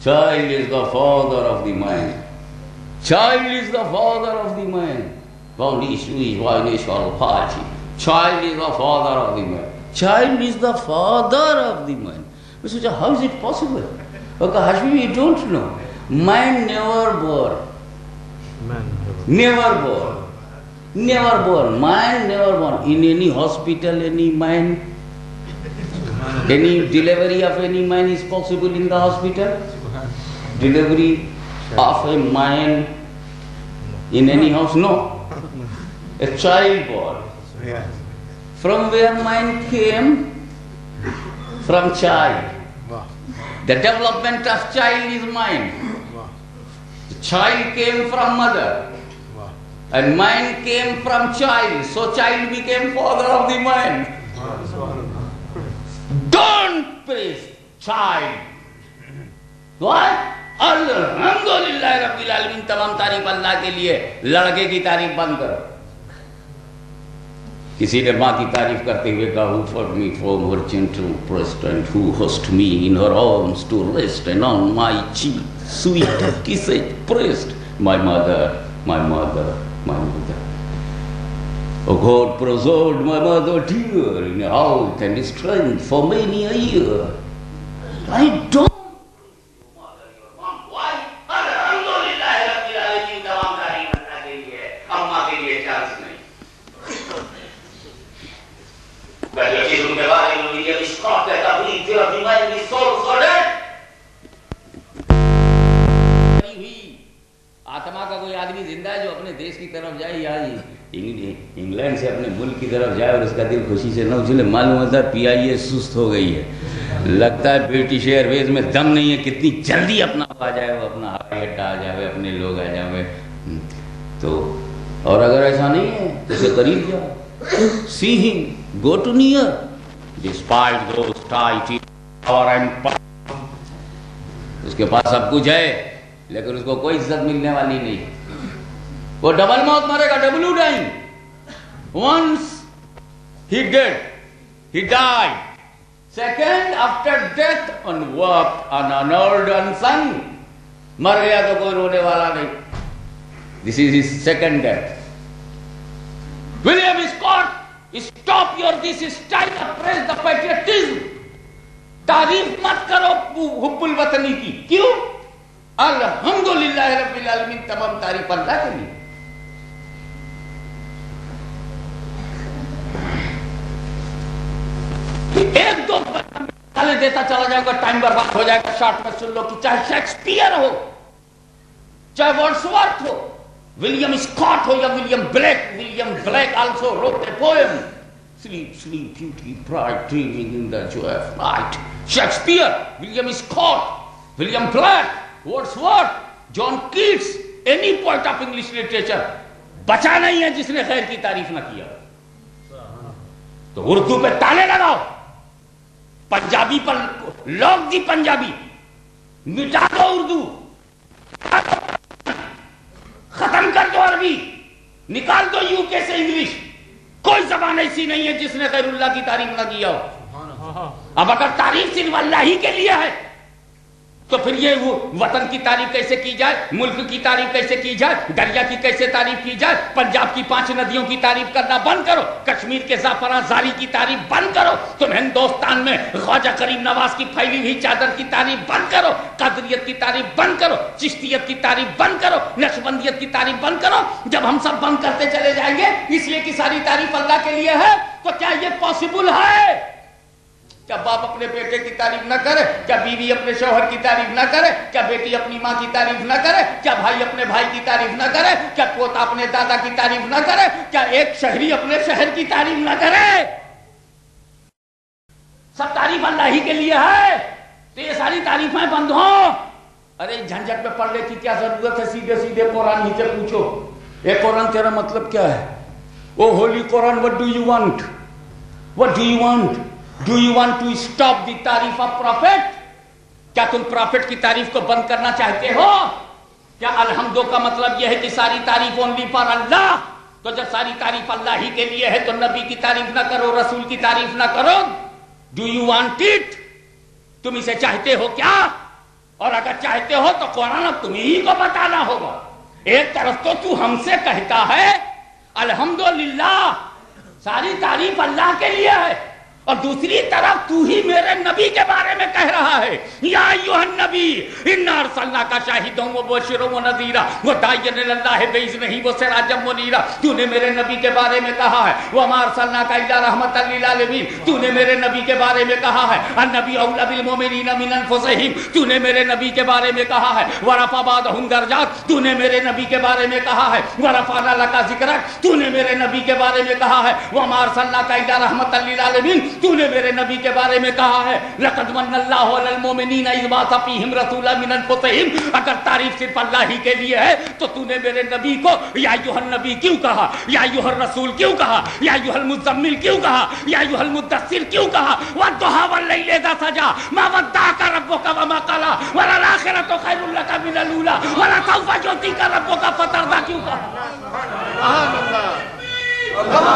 Child is the father of the mind. Child is the father of the mind. Child is the father of the mind. Child is the father of the mind. We said, how is it possible? Okay, Hashmi, you don't know. Man never born. Never born. Never born. Man never born. In any hospital, any man, any delivery of any man is possible in the hospital? Delivery of a man in any house? No. A child born. From where man came? From child. The development of child is mind. The child came from mother. And mind came from child. So child became father of the mind. Don't praise child. What? الحمدللہ رب العالمین، تمام تعریف اللہ کے لیے، لڑکے کی تعریف بند کرو۔ کسی نے ماں کی تعریف کرتے ہوئے کہا, who fed me from her gentle breast and who hushed me in her arms to rest, and on my cheek sweet kisses pressed, my mother, my mother, my mother. Oh God preserved my mother dear in health and strength for many a year. I don't دیش کی طرف جائے یا England سے اپنے ملک کی طرف جائے اور اس کا دل خوشی سے نہ اچھلے، معلوم ہوتا ہے PIA سست ہو گئی ہے، لگتا ہے برٹش ایئر ویز میں دم نہیں ہے، کتنی جلدی اپنا آ جائے، وہ اپنا ہوائی اڈہ آ جائے، اپنے لوگ آ جائے. تو اور اگر ایسا نہیں ہے تو اسے قریب جاؤ، see him, go to near, despite those tight power and power. اس کے پاس سب کچھ ہے لیکن اس کو کوئی عزت ملنے والی نہیں. وہ ڈبل موت مرے گا، double dying. Once he did, he died. Second, after death, unworked, unhonored, unsung. مر گیا تو کوئی رونے والا نہیں. This is his second death. William Scott, stop your this style of praise the patriotism. تعریف مت کرو حب الوطنی کی. کیوں؟ الحمدللہ رب العالمین، تمام تعریف اللہ کے لیے. ایک دو مثالیں دیتا چلا جائے گا، ٹائم برباد ہو جائے گا. شارٹ میں سن لو کہ چاہے شیکسپیئر ہو، چاہے ورڈسورتھ ہو، ولیم اسکاٹ ہو یا William black. William black also wrote a poem, Sleep, sleep, beauty, bright, dreaming in the joy of night. Shakespeare, William Scott, William Black, Wordsworth, John Keats, any poet of English literature بچا نہیں ہے جس نے خیر کی تعریف نہ کیا. تو اردو پہ تالے لگاؤ، پنجابی پر لوگ دی پنجابی، مٹا دو اردو، ختم کر دو عربی، نکال دو UK سے انگلش. کوئی زبان ایسی نہیں ہے جس نے غیر اللہ کی تعریف نہ کیا ہو. اب اگر تعریف صرف اللہ ہی کے لیے ہے تو پھر یہ وہ وطن کی تعریف کیسے کی جائے، ملک کی تعریف کیسے کی جائے، دریا کی کیسے تعریف کی جائے. پنجاب کی 5 ندیوں کی تعریف کرنا بند کرو، کشمیر کے زعفران زاری کی تعریف بند کرو، تم ہندوستان میں خواجہ کریم نواز کی پھیلی ہوئی چادر کی تعریف بند کرو، قادریت کی تعریف بند کرو، چشتیت کی تعریف بند کرو، نقشبندیت کی تعریف بند کرو. جب ہم سب بند کرتے چلے جائیں گے اس لیے کہ ساری تعریف اللہ کے لیے ہے، تو کیا یہ پاسبل ہے؟ کیا باپ اپنے بیٹے کی تعریف نہ کرے؟ کیا بیوی اپنے شوہر کی تعریف نہ کرے؟ کیا بیٹی اپنی ماں کی تعریف نہ کرے؟ کیا بھائی اپنے بھائی کی تعریف نہ کرے؟ کیا پوتا اپنے دادا کی تعریف نہ کرے؟ کیا ایک شہری اپنے شہر کی تعریف نہ کرے؟ سب تعریف اللہ ہی کے لیے ہے، تو یہ ساری تعریفیں بند ہوں. ارے جھنجٹ میں پڑھنے کی کیا ضرورت ہے؟ سیدھے سیدھے قرآن ہی سے پوچھو، اے قرآن تیرا مطلب کیا ہے؟ او ہولی قرآن، what do you want? What do you want? Do you want to stop the تعریف of prophet? کیا تم پروفٹ کی تعریف کو بند کرنا چاہتے ہو؟ کیا الحمدو کا مطلب یہ ہے کہ ساری تعریف only for اللہ؟ تو جب ساری تعریف اللہ ہی کے لیے ہے تو نبی کی تعریف نہ کرو، رسول کی تعریف نہ کرو. Do you want it? تم اسے چاہتے ہو کیا؟ اور اگر چاہتے ہو تو قرآن اب تمہیں ہی کو بتانا ہوگا. ایک طرف تو ہم سے کہتا ہے الحمدللہ ساری تعریف اللہ کے لیے ہے، اور دوسری طرف تو ہی میرے نبی کے بارے میں کہہ رہا ہے یا ایھا النبی انا ارسلناک شاہدا ومبشرا ونذیرا وداعیا الی اللہ باذنہ وسراجا منیرا. تو نے میرے نبی کے بارے میں کہا ہے وما ارسلناک الا رحمتا للعالمین. تو نے میرے نبی کے بارے میں کہا ہے النبی اولی بالمؤمنین من انفسہم. تو نے میرے نبی کے بارے میں کہا ہے ورفع بعضهم درجات. تو نے میرے نبی کے بارے میں کہا ہے ورفعنا لک ذکرک. تو نے میرے نبی کے بارے میں کہا ہے وما ارسلناک الا رحمتا للعالمین. تو نے میرے نبی کے بارے میں کہا ہے لقد من اللہ علی المؤمنین اذ بعث فیہم رسولا من انفسہم. اگر تعریف صرف اللہ ہی کے لیے ہے تو تو نے میرے نبی کو یا ایھا النبی کیوں کہا، یا ایھا الرسول کیوں کہا، یا ایھا المزمل کیوں کہا، یا ایھا المدثر کیوں کہا؟ والضحی واللیل اذا سجی ما ودعک ربک وما قلی وللآخرۃ خیر لک من الاولی ولسوف یعطیک ربک فترضی کیوں کہا؟
سبحان اللہ، اللہ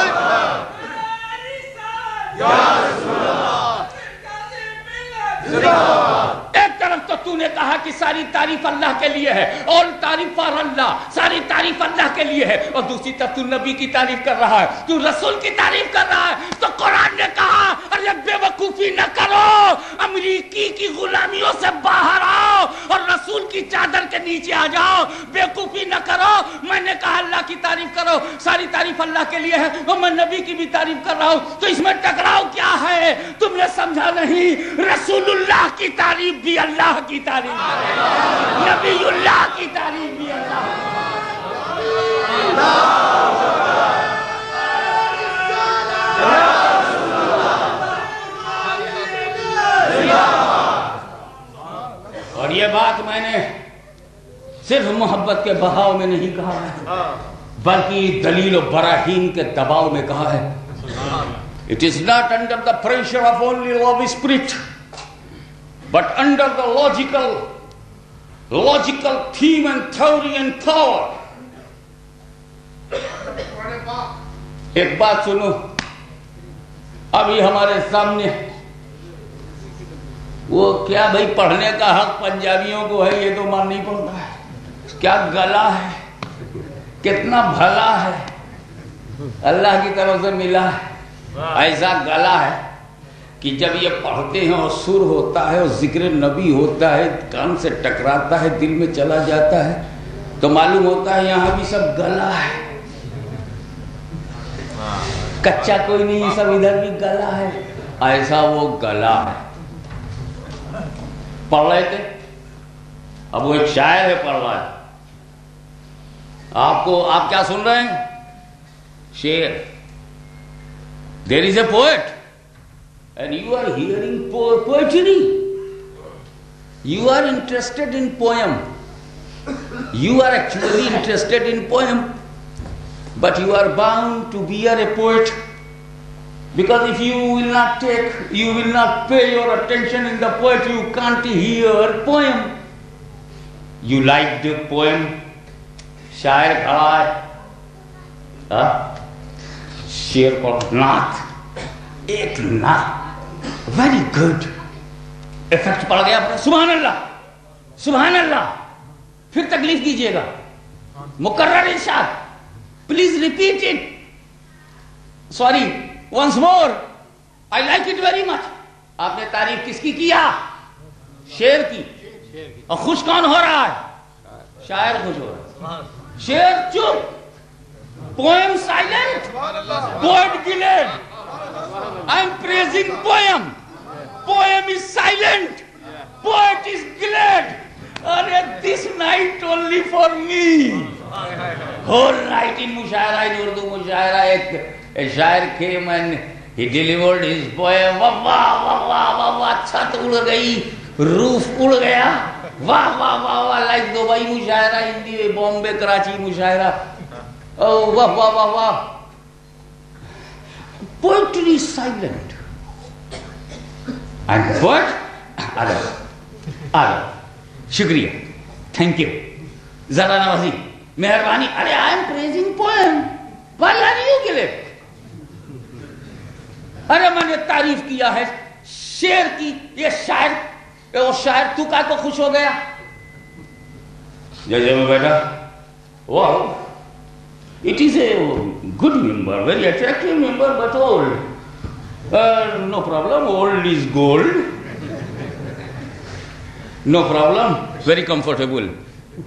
اکبر، یا رسول اللہ، زندہ باد.
ایک طرف تو نے کہا کہ ساری تعریف اللہ کے لیے ہے، اور تعریف فار اللہ، ساری تعریف اللہ کے لیے ہے، اور دوسری طرف تو نبی کی تعریف کر رہا ہے، تو رسول کی تعریف کر رہا ہے. تو قرآن نے کہا ارے بے وقوفی نہ کرو، امریکی کی غلامیوں سے باہر آؤ اور رسول کی چادر کے نیچے آ جاؤ. بے وقوفی نہ کرو. میں نے کہا اللہ کی تعریف کرو، ساری تعریف اللہ کے لیے ہے، اور میں نبی کی بھی تعریف کر رہا ہوں، تو اس میں ٹکراؤ کیا ہے؟ تم نے سمجھا نہیں. رسول اللہ کی تعریف بھی اللہ کی تعریف ہے، نبی اللہ کی تعریف بھی اللہ. بات میں نے صرف محبت کے بہاؤ میں نہیں کہا ہے بلکہ دلیل و براہین کے دباؤ میں کہا ہے. It is not under the pressure of only love spirit, but under the logical theme and theory and power. ایک بات سنو, ابھی ہمارے سامنے وہ کیا بھائی پڑھنے کا حق پنجابیوں کو ہے, یہ تو مان نہیں پڑتا ہے. کیا گلا ہے, کتنا بھلا ہے, اللہ کی طرف سے ملا ہے. ایسا گلا ہے کہ جب یہ پڑھتے ہیں اور سر ہوتا ہے اور ذکر نبی ہوتا ہے, کان سے ٹکراتا ہے, دل میں چلا جاتا ہے, تو معلوم ہوتا ہے یہاں بھی سب گلا ہے. کچا کوئی نہیں, سب ادھر بھی گلا ہے. ایسا وہ گلا ہے. پڑھ رہے تھے, اب وہ ایک شاعر ہے پڑھ رہا ہے. آپ کیا سن رہے ہیں؟ شعر. There is a poet and you are hearing poetry. You are interested in poem. You are actually interested in poem, but you are bound to be a poet, because if you will not pay your attention in the poet, you can't hear poem. You like the poem. شاعر کھڑا ہے, شیر کو نعت, ایک نعت very good effect پڑ گیا. سبحان اللہ سبحان اللہ. پھر تکلیف کیجئے گا, مکرر ارشاد, please repeat it. Sorry, once more. I like it very much. آپ نے تعریف کس کی کیا؟ شیر کی. اور خوش کون ہو رہا ہے؟ شاعر خوش ہو رہا ہے. شیر چپ, poem silent, poet glad. I am praising poem. Poem is silent, poet is glad. And this night only for me. Whole night in mushaira, in Urdu mushaira, a shair came and he delivered his poem. Wah wah wah wah wah, chhat ud gayi, roof ud gaya. واہ واہ واہ واہ, like Dubai مشاعرہ, ہندی بامبے کراچی مشاعرہ. Oh, واہ واہ واہ واہ. Poetry is silent. And what? Adab. شکریہ, thank you, ذرا نوازی, مہربانی. ارے I am praising poem. Why are you glad? ارے میں نے تعریف کیا ہے شعر کی. یہ شاعر, وہ شاعر تو کا کو خوش ہو گیا. جیسے میں بیٹھا, واو, it is a good member, very attractive member, but old. No problem, old is gold. No problem, very comfortable.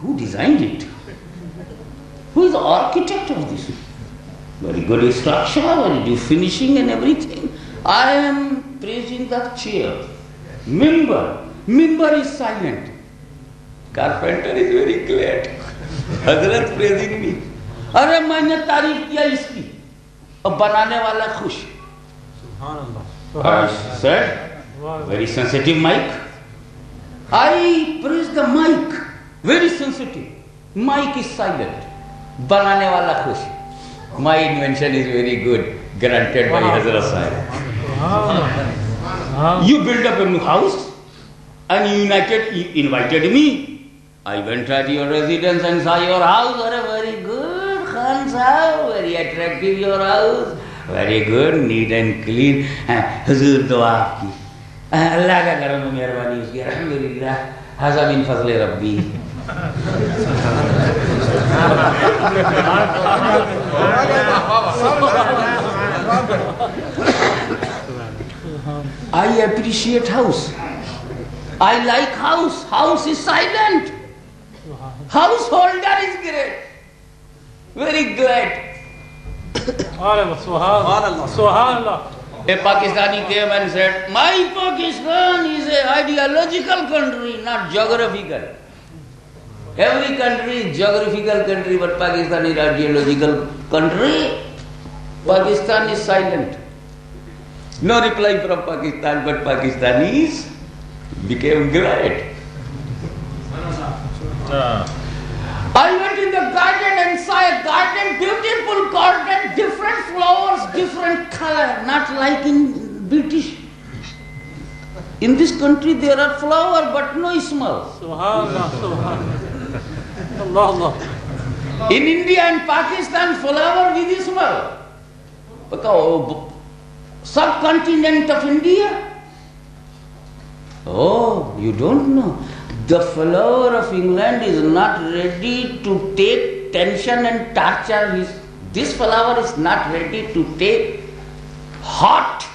Who designed it? Who is the architect of this? Very good structure, very good finishing and everything. I am praising the chair. Member is silent. Carpenter is very glad. Hazrat praising me. ارے میں نے تعریف کیا اس کی, اور بنانے والا خوش. I said, very sensitive mic. I praise the mic. Very sensitive. Mic is silent. بنانے والا خوش. My invention is very good. Granted by Hazrat Sahib. You build up a new house and you invited me. I went at your residence and saw your house. Very good, Khan Sahib. Very attractive your house. Very good, neat and clean. Huzur dua aapki. Allah ka karam mehrbani uski. Alhamdulillah. Haza min fazle Rabbi. I appreciate house. I like house. House is silent. Householder is great. Very glad.
Subhanallah.
A Pakistani came and said, my Pakistan is an ideological country, not geographical. Every country is geographical country, but Pakistan is ideological country. Pakistan is silent. No reply from Pakistan, but Pakistanis became glad. I went in the garden and saw a garden, beautiful garden, different flowers, different color, not like in British. In this country there are flowers but no smell.
Subhanallah, Subhanallah. Allah, Allah.
In India and Pakistan, flower with smell. Batao, subcontinent of India. Oh, you don't know. The flower of England is not ready to take tension and torture. This flower is not ready to take hot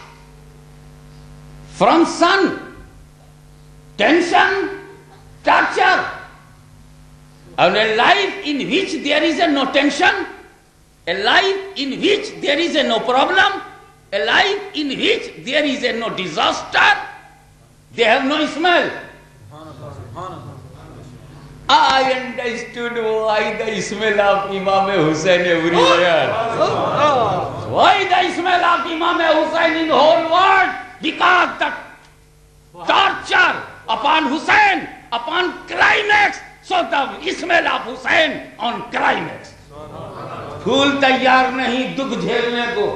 from sun, tension, torture. And a life in which there is no tension, a life in which there is no problem, a life in which there is no disaster, they have no smell. I understood why the smell of Imam Hussain everywhere. Why the smell of Imam Hussain in the whole world? Because the torture upon Hussain, upon climax. So the smell of Hussain on climax. پھول تیار نہیں دکھ جھیلنے کو.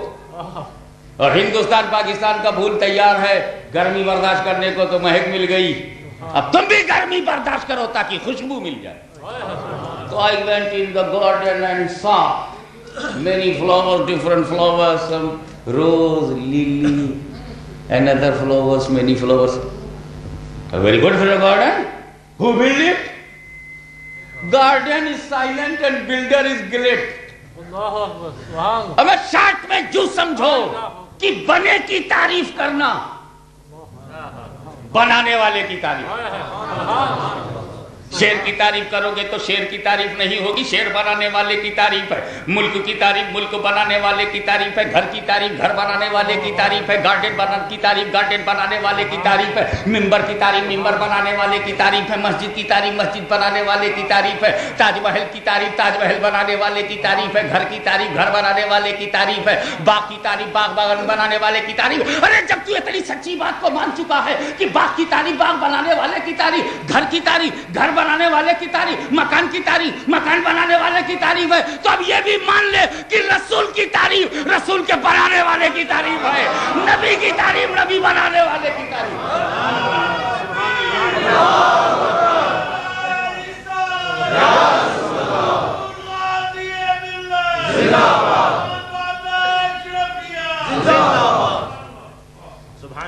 اور ہندوستان پاکستان کا پھول تیار ہے گرمی برداشت کرنے کو تو مہک مل گئی. اب تم بھی گرمی برداشت کرو تاکہ خوشبو مل جائے. So I went in the garden and saw many flowers, different flowers, some rose, lily, and other flowers, many flowers. A very good for a garden. Who built it? Garden is silent and builder is great. اب short میں جو سمجھو کہ بنے کی تعریف کرنا بنانے والے کی تعریف. شیر کی تعریف کرو گے تو شیر کی تعریف نہیں ہوگی, شیر بنانے والے کی تعریف ہے. ملک کی تعریف ملک بنانے والے کی تعریف ہے. گھر کی تعریف گھر بنانے والے کی تعریف ہے. گارڈن کی تعریف گارڈن بنانے والے کی تعریف ہے. ممبر کی تعریف ممبر بنانے والے کی تعریف ہے. مسجد کی تعریف مسجد بنانے والے کی تعریف ہے. تاج محل کی تعریف تاج محل بنانے والے کی تعریف ہے. گھر کی تعریف گھر بنانے والے کی تعریف ہے. باغ کی تعریف باغ باغ بنانے والے کی تعریف. ارے جب تو اتنی سچی بات کو مان چکا ہے کہ باغ کی تعریف باغ بنانے والے کی تعریف, گھر کی تعریف گھر بنانے والے کی تعریف, مکان کی تعریف مکان بنانے والے کی تعریف ہے, تو اب یہ بھی مان لے کہ رسول کی تعریف رسول کے بنانے والے کی تعریف ہے. نبی کی تعریف نبی بنانے والے کی تعریف.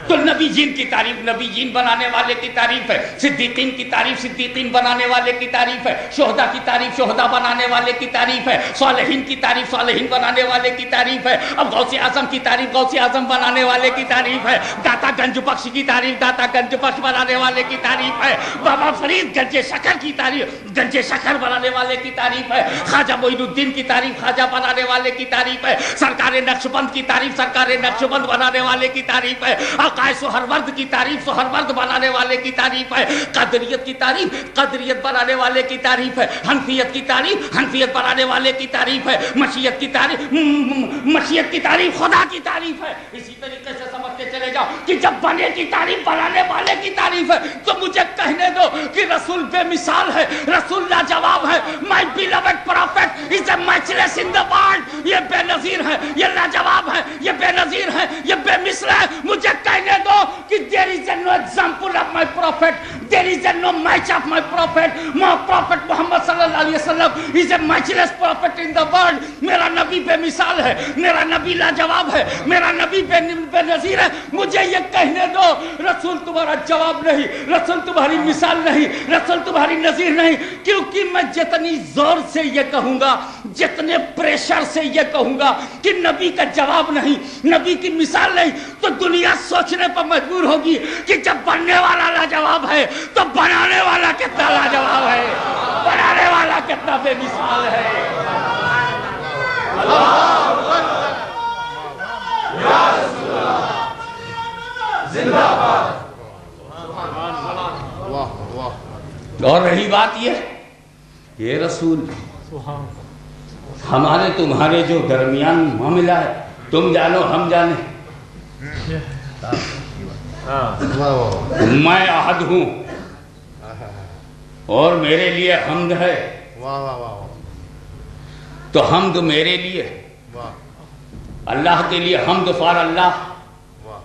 تو نبی جین کی تعریف نبی جین بنانے والے کی تعریف ہے. صدیقین کی تعریف صدیقین بنانے والے کی تعریف ہے. شہداء کی تعریف شہداء بنانے والے کی تعریف ہے. صالحین کی تعریف صالحین بنانے والے کی تعریف ہے. اب غوث اعظم کی تعریف غوث اعظم بنانے والے کی تعریف ہے. داتا گنج بخش کی تعریف داتا گنج بخش بنانے والے کی تعریف ہے. بابا فرید گنج شکر کی تعریف گنج شکر بنانے والے کی تعریف ہے. خواجہ معین الدین کی تعریف خواجہ بنانے والے کی تعریف ہے. سرکار نقشبند کی تعریف سرکار نقشبند بنانے والے کی تعریف ہے. سہرورد کی تعریف سہرورد بنانے والے کی تعریف ہے. قدریت کی تعریف قدریت بنانے والے کی تعریف ہے. حنفیت کی تعریف حنفیت بنانے والے کی تعریف ہے. مشیت کی تعریف مشیت کی تعریف خدا کی تعریف ہے. اسی طریقے سے سمجھتے چلے جاؤ کہ جب بنے کی تعریف بنانے والے کی تعریف ہے تو مجھے کہنے دو کہ رسول بے مثال ہے رسول لاجواب ہے. My beloved prophet is a matchless in the world. یہ بے نظیر ہے یہ لاجواب ہے یہ بے نظیر ہے یہ بے مثل ہے. مجھے کہنے دو کہ there is no example of my prophet, there is no match of my prophet. My prophet Muhammad sallallahu alaihi wasallam is a matchless prophet in the world. میرا نبی بے مثال ہے میرا نبی لاجواب ہے میرا نبی بے نظیر ہے. مجھے یہ کہنے دو رسول تمہارا جواب نہیں رسول تمہاری مثال نہیں رسول تمہاری نظیر نہیں. کیونکہ میں جتنی زور سے یہ کہوں گا جتنے پریشر سے یہ کہوں گا کہ نبی کا جواب نہیں نبی کی مثال نہیں تو دنیا سوچنے پر مجبور ہوگی کہ جب بننے والا لاجواب ہے تو بنانے والا کتنا لاجواب ہے بنانے والا کتنا بے مثال ہے. اور رہی بات یہ رسول ہمارے تمہارے جو درمیان معاملہ ہے تم جانو ہم جانے. میں احد ہوں اور میرے لیے حمد ہے.
واہ واہ واہ
تو حمد میرے لیے،
واہ
اللہ کے لیے حمد فار اللہ،
واہ.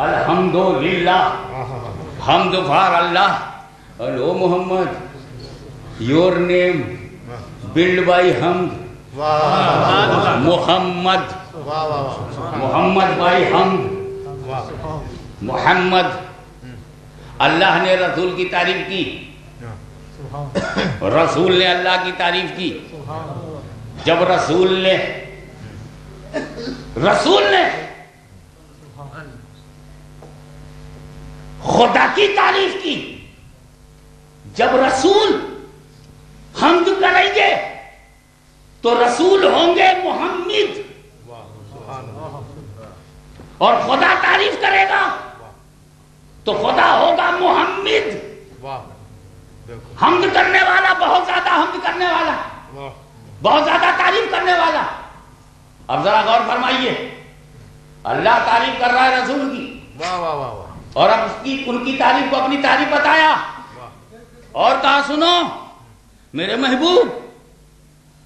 الحمدللہ، hamd for Allah. Hello Muhammad, your name build by hamd.
واہ
محمد،
واہ واہ
محمد بائی حمد.
واہ.
محمد، اللہ نے رسول کی تعریف کی، رسول نے اللہ کی تعریف کی. جب رسول نے خدا کی تعریف کی، جب رسول حمد کریں گے تو رسول ہوں گے محمد، اور خدا تعریف کرے گا تو خدا ہوگا محمد.
واہ بالکل.
حمد کرنے والا بہت زیادہ حمد کرنے والا،
واہ
بہت زیادہ تعریف کرنے والا. اب ذرا غور فرمائیے، اللہ تعریف کر رہا ہے رسول کی،
واہ واہ واہ واہ.
اور اب ان کی تعریف کو اپنی تعریف بتایا اور کہا سنو میرے محبوب،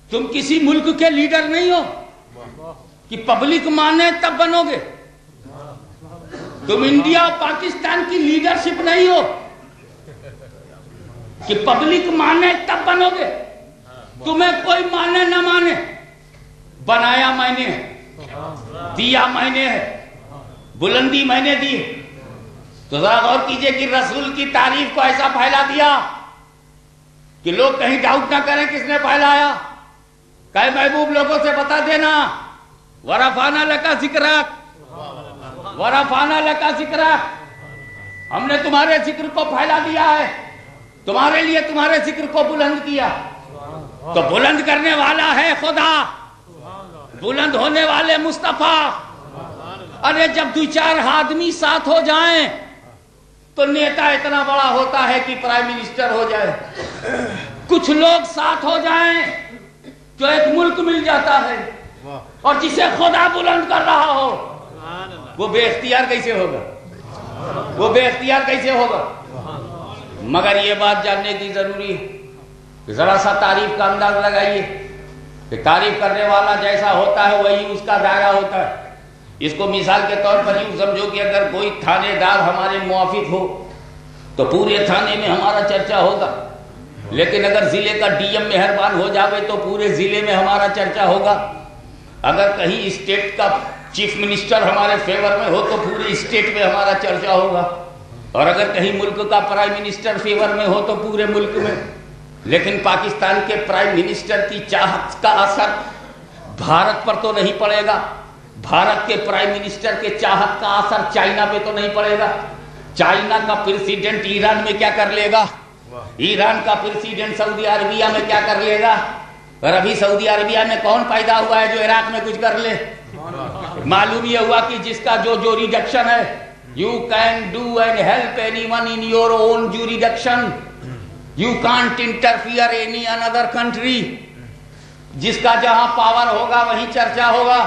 تم کسی ملک کے لیڈر نہیں ہو کہ پبلک مانے تب بنو گے. تم انڈیا اور پاکستان کی لیڈرشپ نہیں ہو کہ پبلک مانے تب بنو گے. تمہیں کوئی مانے نہ مانے، بنایا میں نے ہے، دیا میں نے ہے، بلندی میں نے دی. تو ذرا غور کیجئے کہ رسول کی تعریف کو ایسا پھیلا دیا کہ لوگ کہیں ڈاؤٹ نہ کریں کس نے پھیلایا. کہ محبوب لوگوں سے بتا دینا، ورفعنا لک ذکرک، ورفعنا لک ذکرک، ہم نے تمہارے ذکر کو پھیلا دیا ہے، تمہارے لیے تمہارے ذکر کو بلند کیا. تو بلند کرنے والا ہے خدا، بلند ہونے والے مصطفیٰ. ارے جب دو چار آدمی ساتھ ہو جائیں تو نیتا اتنا بڑا ہوتا ہے کہ پرائم منسٹر ہو جائے. کچھ لوگ ساتھ ہو جائیں تو ایک ملک مل جاتا ہے. اور جسے خدا بلند کر رہا ہو وہ بے اختیار کیسے ہوگا؟ وہ بے اختیار کیسے ہوگا؟ مگر یہ بات جاننے کی ضروری ہے کہ ذرا سا تعریف کا انداز لگائیے کہ تعریف کرنے والا جیسا ہوتا ہے وہی اس کا دائرہ ہوتا ہے. اس کو مثال کے طور پر یوں سمجھو کہ اگر کوئی تھانے دار ہمارے موافق ہو تو پورے تھانے میں ہمارا چرچا ہوگا، لیکن اگر ضلع کا ڈی ایم مہربان ہو جاوے تو پورے ضلع میں ہمارا چرچا ہوگا. اگر کہیں اسٹیٹ کا چیف منسٹر ہمارے فیور میں ہو تو پورے اسٹیٹ میں ہمارا چرچا ہوگا، اور اگر کہیں ملک کا پرائم منسٹر فیور میں ہو تو پورے ملک میں. لیکن پاکستان کے پرائم منسٹر کی چاہت کا اثر بھارت پر تو نہیں پڑے گا، بھارت کے پرائم منسٹر کے چاہت کا اثر چائنا پہ تو نہیں پڑے گا. چائنا کا پریسیڈنٹ ایران میں کیا کر لے گا، ایران کا پریسیڈنٹ سعودی عربیہ میں کیا کر لے گا. اور ابھی سعودی عربیہ میں کون پیدا ہوا ہے جو عراق میں کچھ کر لے؟ معلوم یہ ہوا کہ جس کا جو جوریڈکشن ہے، you can do and help anyone in your own jurisdiction, you can't interfere any another country. جس کا جہاں پاور ہوگا وہیں چرچا ہوگا.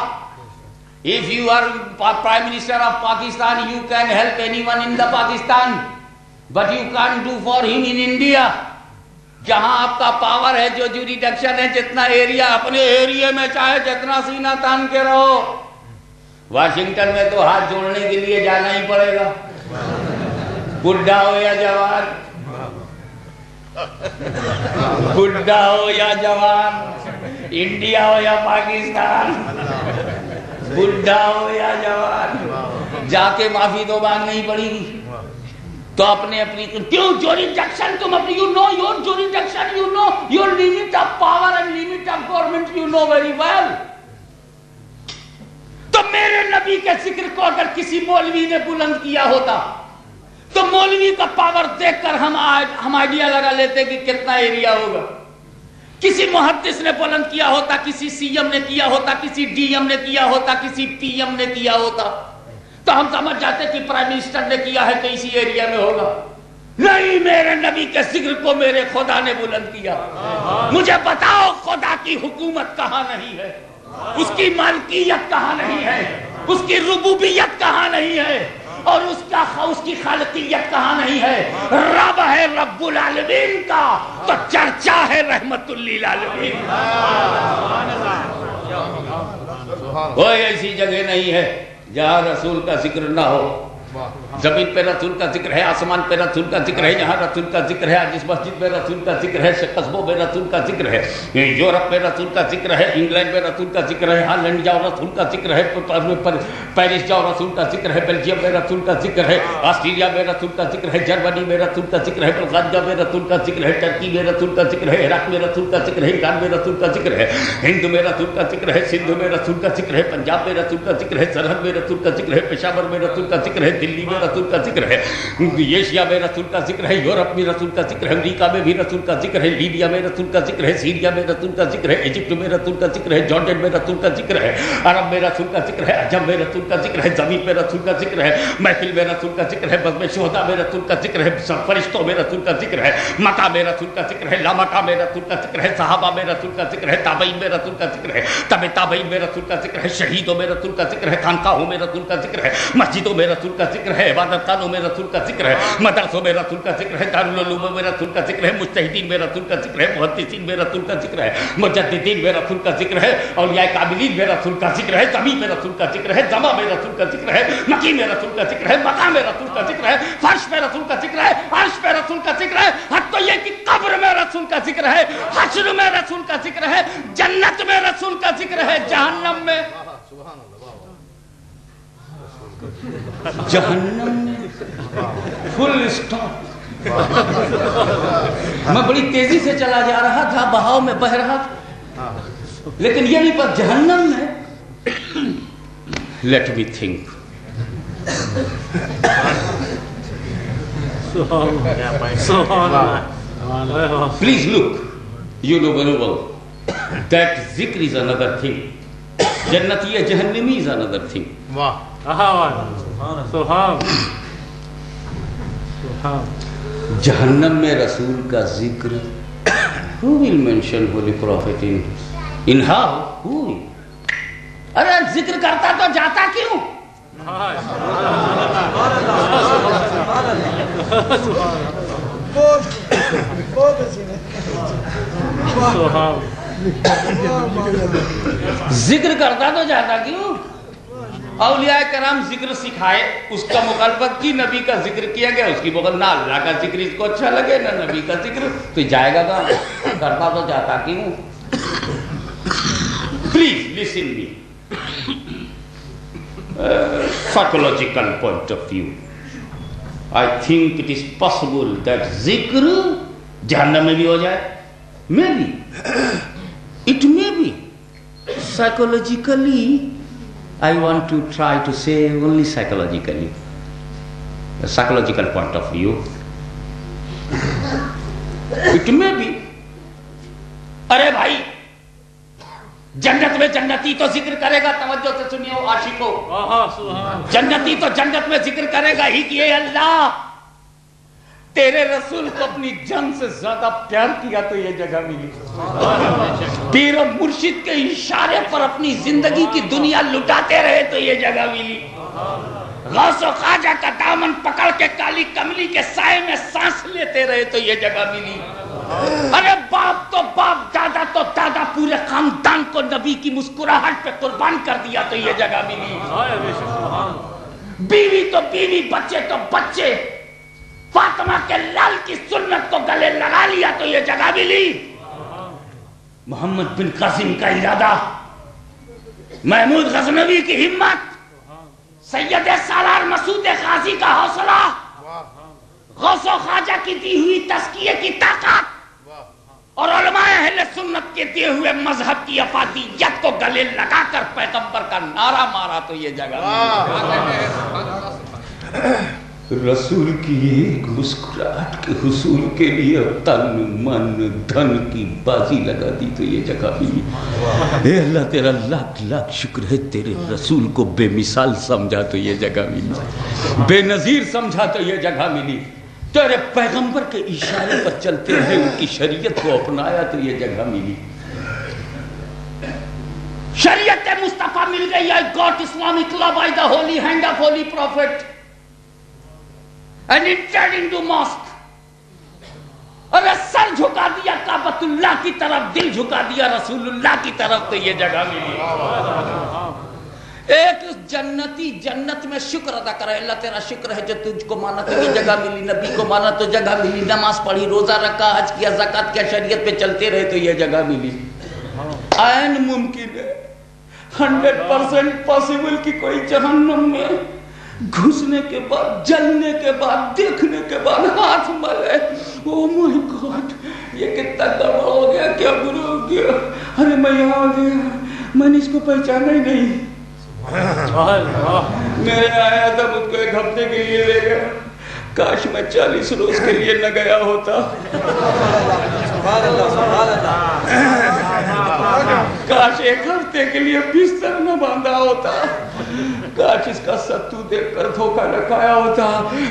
If you are Prime Minister of Pakistan, you can help anyone in the Pakistan, but you can't do for him in India. جہاں آپ کا پاور ہے، جو جوریڈکشن ہے، جتنا ایریا، اپنے ایریا میں چاہے جتنا سینہ تان کے رہو. واشنگٹن میں تو ہاتھ جوڑنے کے لیے جانا ہی پڑے گا، بڈھا ہو یا جوان، بڈھا ہو یا جوان، انڈیا ہو یا پاکستان، بڈھا ہو یا جوان، جا کے معافی تو مانگنی پڑے گی. تو اپنی کیوں جوریڈکشن تم اپنی you know your jurisdiction, you know your limit of power and limit of government, you know very well. تو میرے نبی کے ذکر کو اگر کسی مولوی نے بلند کیا ہوتا تو مولوی کا پاور دیکھ کر ہم آئیڈیا لگا لیتے کہ کتنا ایریا ہوگا. کسی محدث نے بلند کیا ہوتا، کسی سی ایم نے کیا ہوتا، کسی ڈی ایم نے کیا ہوتا، کسی پی ایم نے کیا ہوتا تو ہم سمجھ جاتے کہ پرائم منسٹر نے کیا ہے تو اسی ایریا میں ہوگا. نہیں، میرے نبی کے ذکر کو میرے خدا نے بلند کیا. مجھے بتاؤ خدا کی حکومت کہاں نہیں ہے، اس کی مالکیت کہاں نہیں ہے، اس کی ربوبیت کہاں نہیں ہے، اور اس کی خالقیت کہاں نہیں ہے؟ رب ہے رب العالمین کا تو چرچا ہے رحمت للعالمین۔ کوئی ایسی جگہ نہیں ہے جہاں رسول کا ذکر نہ ہو۔ زمین پہ رسول کا ذکر ہے، آسمان پہ رسول کا ذکر ہے، یہاں رسول کا ذکر ہے، جس مسجد میں رسول کا ذکر ہے، قصبوں میں رسول کا ذکر ہے، یورپ میں رسول کا ذکر ہے، انگلینڈ میں رسول کا ذکر ہے، ہالینڈ جاؤ رسول کا ذکر ہے، پیرس جاؤ رسول کا ذکر ہے، بیلجیم میں رسول کا ذکر ہے، آسٹریلیا میں رسول کا ذکر ہے، جرمنی میں رسول کا ذکر ہے، بلغاریہ میں رسول کا ذکر ہے، ترکی میں رسول کا ذکر ہے، عراق میں رسول کا ذکر ہے، ایران میں رسول کا ذکر ہے، ہند میں رسول کا ذکر ہے، سندھ میں رسول کا ذکر ہے، پنجاب میں رسول کا ذکر ہے، سرحد میں رسول کا ذکر ہے، پشاور میں رسول کا ذکر ہے، دلی میں رسول کا ذکر ہے، ایشیا میں رسول کا ذکر ہے، یورپ میں رسول کا ذکر ہے، امریکہ میں بھی رسول کا ذکر ہے، لیبیا میں رسول کا ذکر ہے، سیریا میں رسول کا ذکر ہے، ایجپٹ میں رسول کا ذکر ہے، جارڈن میں رسول کا ذکر ہے، عرب میں رسول کا ذکر ہے، عجم میں رسول کا ذکر ہے، زمین میں رسول کا ذکر ہے، محفل میں رسول کا ذکر ہے، بزم شہداء میں رسول کا ذکر ہے، فرشتوں میں رسول کا ذکر ہے، مکہ میں رسول کا ذکر ہے، لامکہ میں رسول کا ذکر ہے، صحابہ میں رسول کا ذکر ہے، تابعین میں رسول کا ذکر ہے، تبع تابعین میں رسول کا ذکر ہے، شہیدوں میں رسول کا ذکر ہے، خانقاہوں میں رسول کا ذکر ہے، مسجدوں میں رسول کا ذکر ہے، عبادت خانوں میں رسول کا ذکر ہے، مدرسوں میں رسول کا ذکر ہے، دارالعلوم میں رسول کا ذکر ہے، مجتہدین میں رسول کا ذکر ہے، محدثین میں رسول کا ذکر ہے، مجددین میں رسول کا ذکر ہے، اولیاء کاملین میں رسول کا ذکر ہے، زمین میں رسول کا ذکر ہے، زما میں رسول کا ذکر ہے، مکی میں رسول کا ذکر ہے، مقام میں رسول کا ذکر ہے، فرش میں رسول کا ذکر ہے، عرش میں رسول کا ذکر ہے، حتی یہ کہ قبر میں رسول کا ذکر ہے، حشر میں رسول کا ذکر ہے، جنت میں رسول کا ذکر ہے، جہنم میں فل اسٹاپ۔ میں بڑی تیزی سے چلا جا رہا تھا، بہاؤ میں بہ رہا تھا، لیکن یہ نہیں پر جہنم میں let me think. Please look, you know very well that zikr is another thing، جنتی ہے جہنمی از another thing۔ جہنم میں رسول کا ذکر، who will mention holy prophet in how? Who? ارے ذکر کرتا تو جاتا کیوں؟ ذکر کرتا تو جاتا کیوں؟ اولیاء کرام ذکر سکھائے، اس کا مخالفت کی، نبی کا ذکر کیا گیا، اس کی بغل نہ اللہ کا ذکر اس کو اچھا لگے نہ نبی کا ذکر، تو جائے گا کہاں؟ کرتا تو جاتا کیوں؟ Please listen me, psychological point of view I think it is possible that ذکر جہنم میں بھی ہو جائے، maybe it may be psychologically I want to try to say only psychologically, a psychological point of view it may be۔ ارے بھائی جنت میں جنتی تو ذکر کرے گا، توجہ سے سنیے عاشقوں، جنتی تو جنت میں ذکر کرے گا ہی کہ اے اللہ تیرے رسول کو اپنی جان سے زیادہ پیار کیا تو یہ جگہ ملی، پیر و مرشد کے اشارے پر اپنی زندگی کی دنیا لٹاتے رہے تو یہ جگہ ملی، غوث و خواجہ کا دامن پکڑ کے کالی کملی کے سائے میں سانس لیتے رہے تو یہ جگہ ملی۔ ارے باپ تو باپ، دادا تو دادا، پورے خاندان کو نبی کی مسکراہٹ پہ قربان کر دیا تو یہ جگہ ملی، بیوی تو بیوی، بچے تو بچے، فاطمہ کے لال کی سنت کو گلے لگا لیا تو یہ جگہ ملی، محمد بن قاسم کا ارادہ، محمود غزنوی کی ہمت، سید سالار مسعود غازی کا حوصلہ، غوث و خواجہ کی دی ہوئی تزکیے کی طاقت، اور علماء اہل سنت کے دیے ہوئے مذہب کی افادیت کو گلے لگا کر پیغمبر کا نعرہ مارا تو یہ جگہ رسول کی ایک مسکراہٹ کے حصول کے لیے تن من دھن کی بازی لگا دی تو یہ جگہ ملی۔ اے اللہ تیرا لاکھ لاکھ شکر ہے، تیرے رسول کو بے مثال سمجھا تو یہ جگہ ملی، بے نظیر سمجھا تو یہ جگہ ملی، تیرے پیغمبر کے اشارے پر چلتے ہیں، ان کی شریعت کو اپنایا تو یہ جگہ ملی، شریعت مصطفیٰ مل گئی، I got Islamic law by the holy hand of holy prophet۔ and entered into mosque. اور سر جھکا دیا کعبۃ اللہ کی طرف, دل جھکا دیا رسول اللہ کی طرف, تو یہ جگہ ملی. ایک جنتی جنت میں شکر ادا کرے, اللہ تیرا شکر ہے جو تجھ کو مانا تو یہ جگہ ملی, نبی کو مانا تو جگہ ملی, نماز پڑھی, روزہ رکھا, حج کیا, زکات کیا, شریعت پہ چلتے رہے تو یہ جگہ ملی. عین ممکن ہے, 100% پاسبل کہ کوئی جہنم میں گھسنے کے بعد, جلنے کے بعد, دیکھنے کے بعد ہاتھ ملے, او مائی گاڈ یہ کتنا گڑبڑ ہو گیا, کیا برا ہو گیا, ارے میں یہاں آ گیا, میں نے اس کو پہچانا ہی نہیں, میرے آیا تھا مجھ کو 1 ہفتے کے لیے لے گیا, کاش میں 40 روز کے لیے نہ گیا ہوتا, کاش 1 ہفتے کے لیے بستر نہ باندھا ہوتا, کاش اس کا ستو دیکھ کر دھوکہ نہ کھایا ہوتا,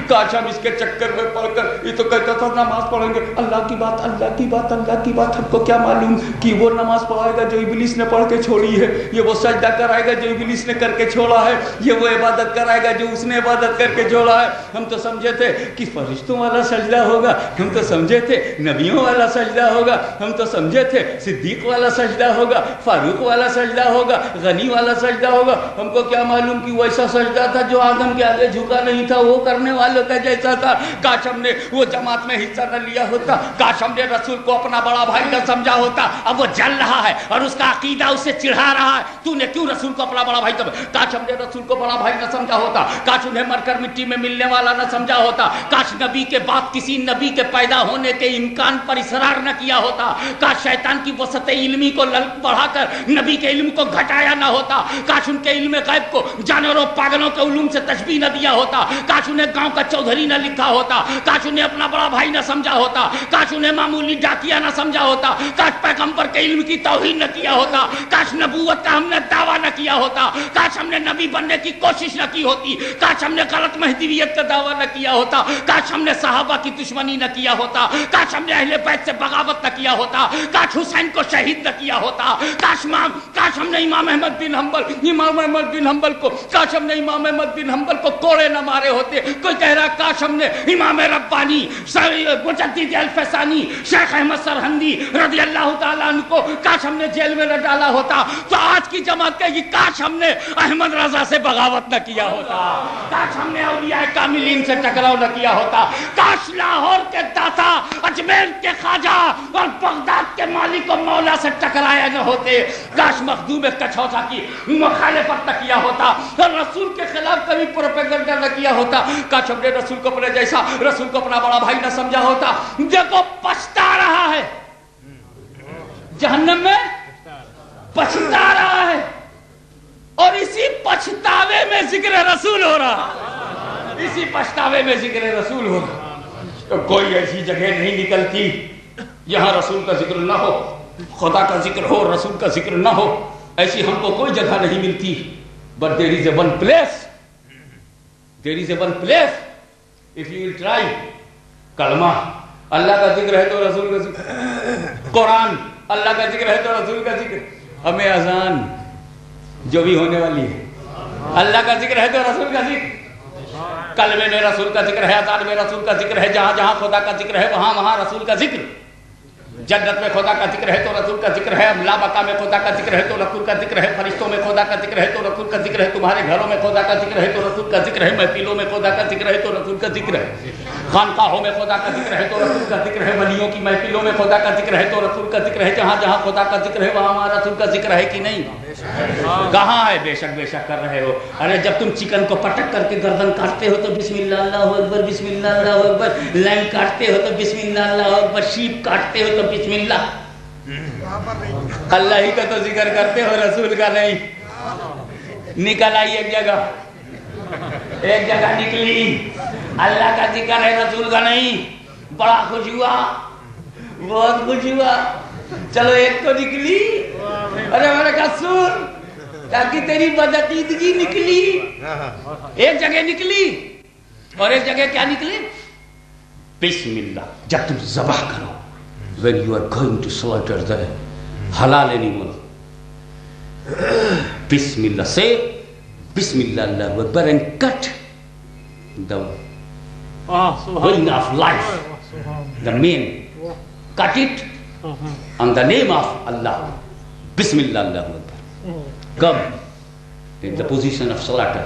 کاش ہم اس کے چکر میں پڑ کر, یہ تو کہتا تھا نماز پڑھیں گے, اللہ کی بات, اللہ کی بات, اللہ کی بات, ہم کو کیا معلوم کہ وہ نماز پڑھائے گا جو ابلیس نے پڑھ کے چھوڑی ہے, یہ وہ سجدہ کرائے گا جو ابلیس نے کر کے چھوڑا ہے, یہ وہ عبادت کرائے گا جو اس نے عبادت کر کے چھوڑا ہے. ہم تو سمجھے تھے کہ فرشتوں والا سجدہ ہوگا, ہم تو سمجھے تھے نبیوں والا سجدہ ہوگا, ہم تو سمجھے تھے صدیق والا سجدہ ہوگا, فاروق والا سجدہ ہوگا, غنی والا سجدہ ہوگا, ہم کو کیا معلوم کہ وہ ایسا سجدہ تھا جو آدم کے آگے جھکا نہیں تھا, وہ کرنے والوں کا جیسا تھا. کاش ہم نے وہ جماعت میں حصہ نہ لیا ہوتا, کاش ہم نے رسول کو اپنا بڑا بھائی نہ سمجھا ہوتا. اب وہ جل رہا ہے اور اس کا عقیدہ اسے چڑھا رہا ہے, تو نے کیوں رسول کو اپنا بڑا بھائی سمجھا, کاش ہم نے رسول کو بڑا بھائی نہ سمجھا ہوتا, کاش انہیں مر کر مٹی میں ملنے والا نہ سمجھا ہوتا, کاش نبی کے بعد کسی نبی کے پیدا ہونے کے امکان پر اصرار نہ کیا ہوتا, کاش شیطان کی وسعت علمی کو بڑھا کر نبی کے علم کو گھٹایا نہ ہوتا, کاش ان کے علم غیب کو جانوروں پاگلوں کے علوم سے تشبیہ نہ دیا ہوتا, کاش انہیں گاؤں کا چودھری نہ لکھا ہوتا, کاش انہیں اپنا بڑا بھائی نہ سمجھا ہوتا, کاش انہیں معمولی ڈاکیا نہ سمجھا ہوتا, کاش پیغمبر کے علم کی توہین نہ کیا ہوتا, کاش نبوت کا ہم نے دعویٰ نہ کیا ہوتا, کاش ہم نے نبی بننے کی کوشش نہ کی ہوتی, کاش ہم نے غلط مہدویت کا دعویٰ نہ کیا ہوتا, کاش ہم نے صحابہ کی دشمنی نہ کیا ہوتا, کاش ہم نے اہل بیت سے بغاوت نہ کیا ہوتا, کاش حسین کو شہید نہ کیا ہوتا, کاش ہم نے امام احمد بن حنبل کو, کاش ہم نے امام احمد بن حنبل کو کوڑے نہ مارے ہوتے. کوئی کہہ رہا کاش ہم نے امام ربانی, مجدد الفسانی, شیخ احمد سرہندی رضی اللہ تعالیٰ عنہ کو کاش ہم نے جیل میں نہ ڈالا ہوتا. تو آج کی جماعت کہے گی کاش ہم نے احمد رضا سے بغاوت نہ کیا ہوتا, کاش ہم نے اولیاء کاملین سے ٹکراؤ نہ کیا ہوتا, کاش لاہور کے داتا, اجمیر کے خواجہ اور بغداد کے مالک و مولا سے ٹکرایا نہ ہوتے, کاش مخدوم کچھوسا کی مخالفت نہ کیا ہوتا اور رسول کے خلاف کبھی پروپیگنڈا نہ کیا ہوتا, کاش ہم نے رسول کو اپنے جیسا, رسول کو اپنا بڑا بھائی نہ سمجھا ہوتا. دیکھو پچھتا رہا ہے, جہنم میں پچھتا رہا ہے, اور اسی پچھتاوے میں ذکر رسول ہو رہا, اسی پچھتاوے میں ذکر رسول ہو رہا. تو کوئی ایسی جگہ نہیں نکلتی یہاں رسول کا ذکر نہ ہو, خدا کا ذکر ہو, رسول کا ذکر نہ ہو, ایسی ہم کو کوئی جگہ نہیں ملتی. But there is a one place, there is a one place, if you will try. کلمہ اللہ کا ذکر ہے تو رسول کا ذکر, قرآن اللہ کا ذکر ہے تو رسول کا ذکر, ہمیں اذان جو بھی ہونے والی ہے اللہ کا ذکر ہے تو رسول کا ذکر, کلمے میں رسول کا ذکر ہے, اذان میں رسول کا ذکر ہے, جہاں جہاں خدا کا ذکر ہے وہاں وہاں رسول کا ذکر, جنت میں خدا کا ذکر ہے تو رسول کا ذکر ہے, املا بقا میں خدا کا ذکر ہے تو رسول کا ذکر ہے, فرشتوں میں خدا کا ذکر ہے تو رسول کا ذکر ہے, تمہارے گھروں میں خدا کا ذکر ہے تو رسول کا ذکر ہے, محفلوں میں خدا کا ذکر ہے تو رسول کا ذکر ہے, خانقاہوں میں خدا کا ذکر ہے تو رسول کا ذکر ہے, ولیوں کی محفلوں میں خدا کا ذکر ہے تو رسول کا ذکر ہے, جہاں جہاں خدا کا ذکر ہے وہاں وہاں رسول کا ذکر ہے کہ نہیں؟ کہاں ہے؟ بے شک کر رہے ہو. ارے جب تم چکن کو پٹک کر کے گردن کاٹتے ہو تو بسم اللہ اللہ اکبر, بسم اللہ اللہ اکبر, لائن کاٹتے ہو تو بسم اللہ اللہ اکبر, شیپ کاٹتے ہو تو بسم اللہ, اللہ ہی کا تو ذکر کرتے ہو, رسول کا نہیں. نکل آئی ایک جگہ نکلی, اللہ کا ذکر ہے رسول کا نہیں. بڑا خوش ہوا, بہت خوش ہوا, چلو ایک تو نکلی. ارے میرے کہا سن, تاکہ تیری بدعقیدگی نکلی, ایک جگہ نکلی اور ایک جگہ کیا نکلی؟ بسم اللہ. جب تم ذبح کرو, when you are going to slaughter the halal animal, Bismillah, say Bismillah Allahu Akbar and cut the going of life. The men cut it on the name of Allah. Bismillah, Allahu Akbar. Come in the position of slaughter.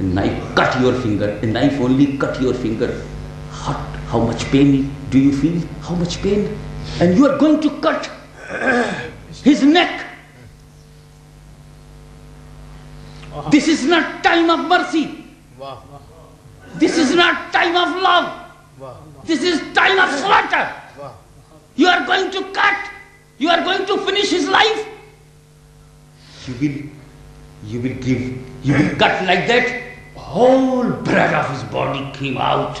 knife cut your finger, a knife only cut your finger, how much pain do you feel? How much pain? And you are going to cut his neck. This is not time of mercy. This is not time of love. This is time of slaughter. You are going to cut. You are going to finish his life. You will cut like that. Whole blood of his body came out.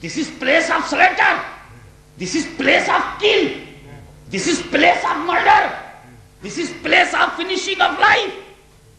This is place of slaughter. This is place of kill. This is place of murder. This is place of finishing of life.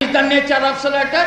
What is the nature of slaughter?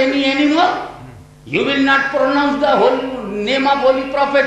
any animal, you will not pronounce the whole name of holy prophet.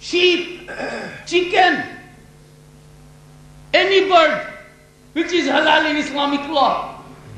sheep, chicken, any bird which is halal in Islamic law,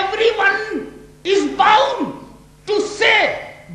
everyone is bound to say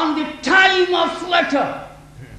on the time of slaughter.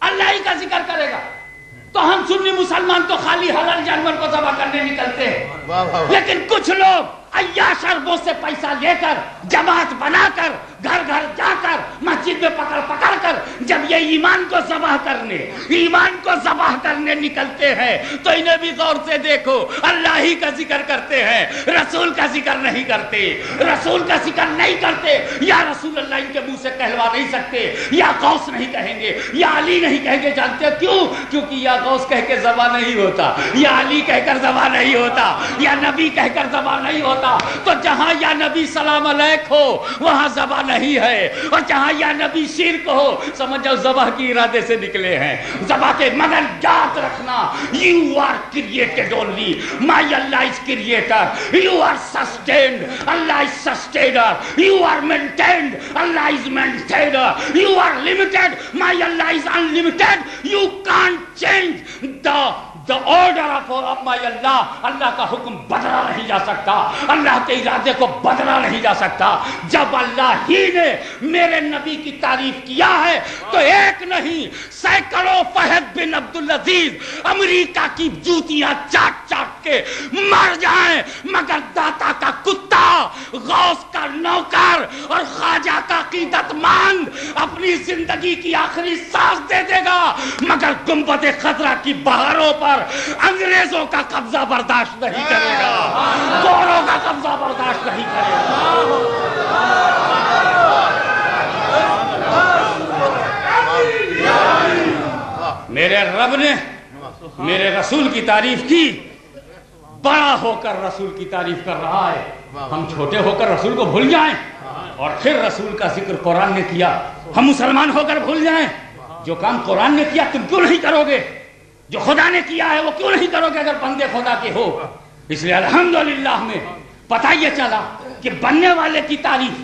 اللہ ہی کا ذکر کرے گا. تو ہم سنی مسلمان تو خالی حلال جانور کو ذبح کرنے نکلتے ہیں, لیکن کچھ لوگ عیاش اربوں سے پیسہ لے کر جماعت بنا کر گھر گھر جا کر مسجد میں پکڑ کر جب یہ ایمان کو ذبح کرنے نکلتے ہیں تو انہیں بھی غور سے دیکھو, اللہ ہی کا ذکر کرتے ہیں, رسول کا ذکر نہیں کرتے. رسول کا ذکر نہیں کرتے, یا رسول اللہ ان کے منہ سے کہلوا نہیں سکتے, یا غوث نہیں کہیں گے, یا علی نہیں کہیں گے. جانتے کیوں؟ کیونکہ یا غوث کہہ کے ذبح نہیں ہوتا, یا علی کہہ کر ذبح نہیں ہوتا, یا نبی کہہ کر ذبح نہیں ہوتا. تو جہاں یا نبی سلام علیک ہو وہاں ذبح نہیں ہے, اور جہاں یا نبی شرک ہو سمجھ جاؤ ذبح کی ارادے سے نکلے ہیں. ذبح کے مگر یاد رکھنا, you are created only, my Allah is creator, you are sustained, Allah is sustainer, you are maintained, Allah is maintainer, you are limited, my Allah is unlimited. You can't change the order of my Allah. اللہ کا حکم بدلا نہیں جا سکتا, اللہ کے ارادے کو بدلا نہیں جا سکتا. جب اللہ ہی نے میرے نبی کی تعریف کیا ہے تو ایک نہیں سینکڑوں فہد بن عبدالعزیز امریکہ کی جوتیاں چاٹ چاٹ کے مر جائیں مگر داتا کا کتا, غوث کا نوکر اور خواجہ کا عقیدت مند اپنی زندگی کی آخری سانس دے دے گا مگر گنبد خضرا کی بہاروں پر انگریزوں کا قبضہ برداشت نہیں کرے گا, گوروں کا قبضہ برداشت نہیں کرے گا. میرے رب نے میرے رسول کی تعریف کی, بڑا ہو کر رسول کی تعریف کر رہا ہے. ہم چھوٹے ہو کر رسول کو بھول جائیں اور پھر رسول کا ذکر قرآن نے کیا ہم مسلمان ہو کر بھول جائیں. جو کام قرآن نے کیا تم کیوں نہیں کرو گے؟ جو خدا نے کیا ہے وہ کیوں نہیں کرو گے اگر بندے خدا کے ہو؟ اس لیے الحمدللہ میں پتہ یہ چلا کہ بننے والے کی تعریف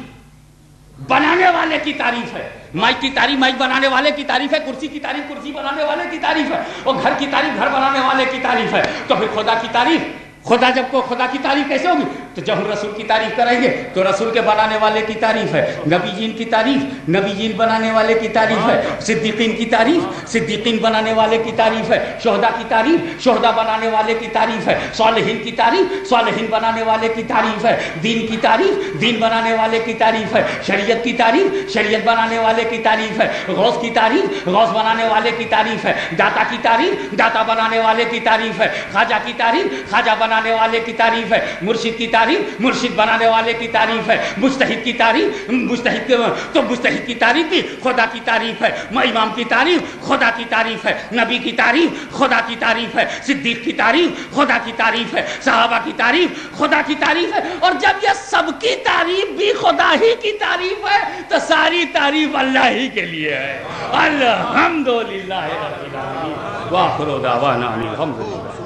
بنانے والے کی تعریف ہے, مائک کی تعریف مائک بنانے والے کی تعریف ہے, کرسی کی تعریف کرسی بنانے والے کی تعریف ہے, اور گھر کی تعریف گھر بنانے والے کی تعریف ہے. تو پھر خدا کی تعریف, خدا جب کو خدا کی تعریف کیسے ہوگی؟ تو جب ہم رسول کی تعریف کریں گے تو رسول کے بنانے والے کی تعریف ہے, نبی جین کی تعریف نبی جین بنانے والے کی تعریف ہے, صدیقین کی تعریف صدیقین بنانے والے کی تعریف ہے, شہداء کی تعریف شہداء بنانے والے کی تعریف ہے, صالحین کی تعریف صالحین بنانے والے کی تعریف ہے, دین کی تعریف دین بنانے والے کی تعریف ہے, شریعت کی تعریف شریعت بنانے والے کی تعریف ہے, غوث کی تعریف غوث بنانے والے کی تعریف ہے, داتا کی تعریف داتا بنانے والے کی تعریف ہے, خواجہ کی تعریف خواجہ بنانے والے کی تعریف ہے, مرشد کی تعریف مرشد بنانے والے کی تعریف ہے, مجتہد کی تعریف مجتہد تو مجتہد کی تعریف بھی خدا کی تعریف ہے, امام کی تعریف خدا کی تعریف ہے, نبی کی تعریف خدا کی تعریف ہے, صدیق کی تعریف خدا کی تعریف ہے, صحابہ کی تعریف خدا کی تعریف ہے. اور جب یہ سب کی تعریف بھی خدا ہی کی تعریف ہے تو ساری تعریف اللہ ہی کے لیے ہے. الحمدللہ رب العالمین, وآخر دعوانا الحمدللہ.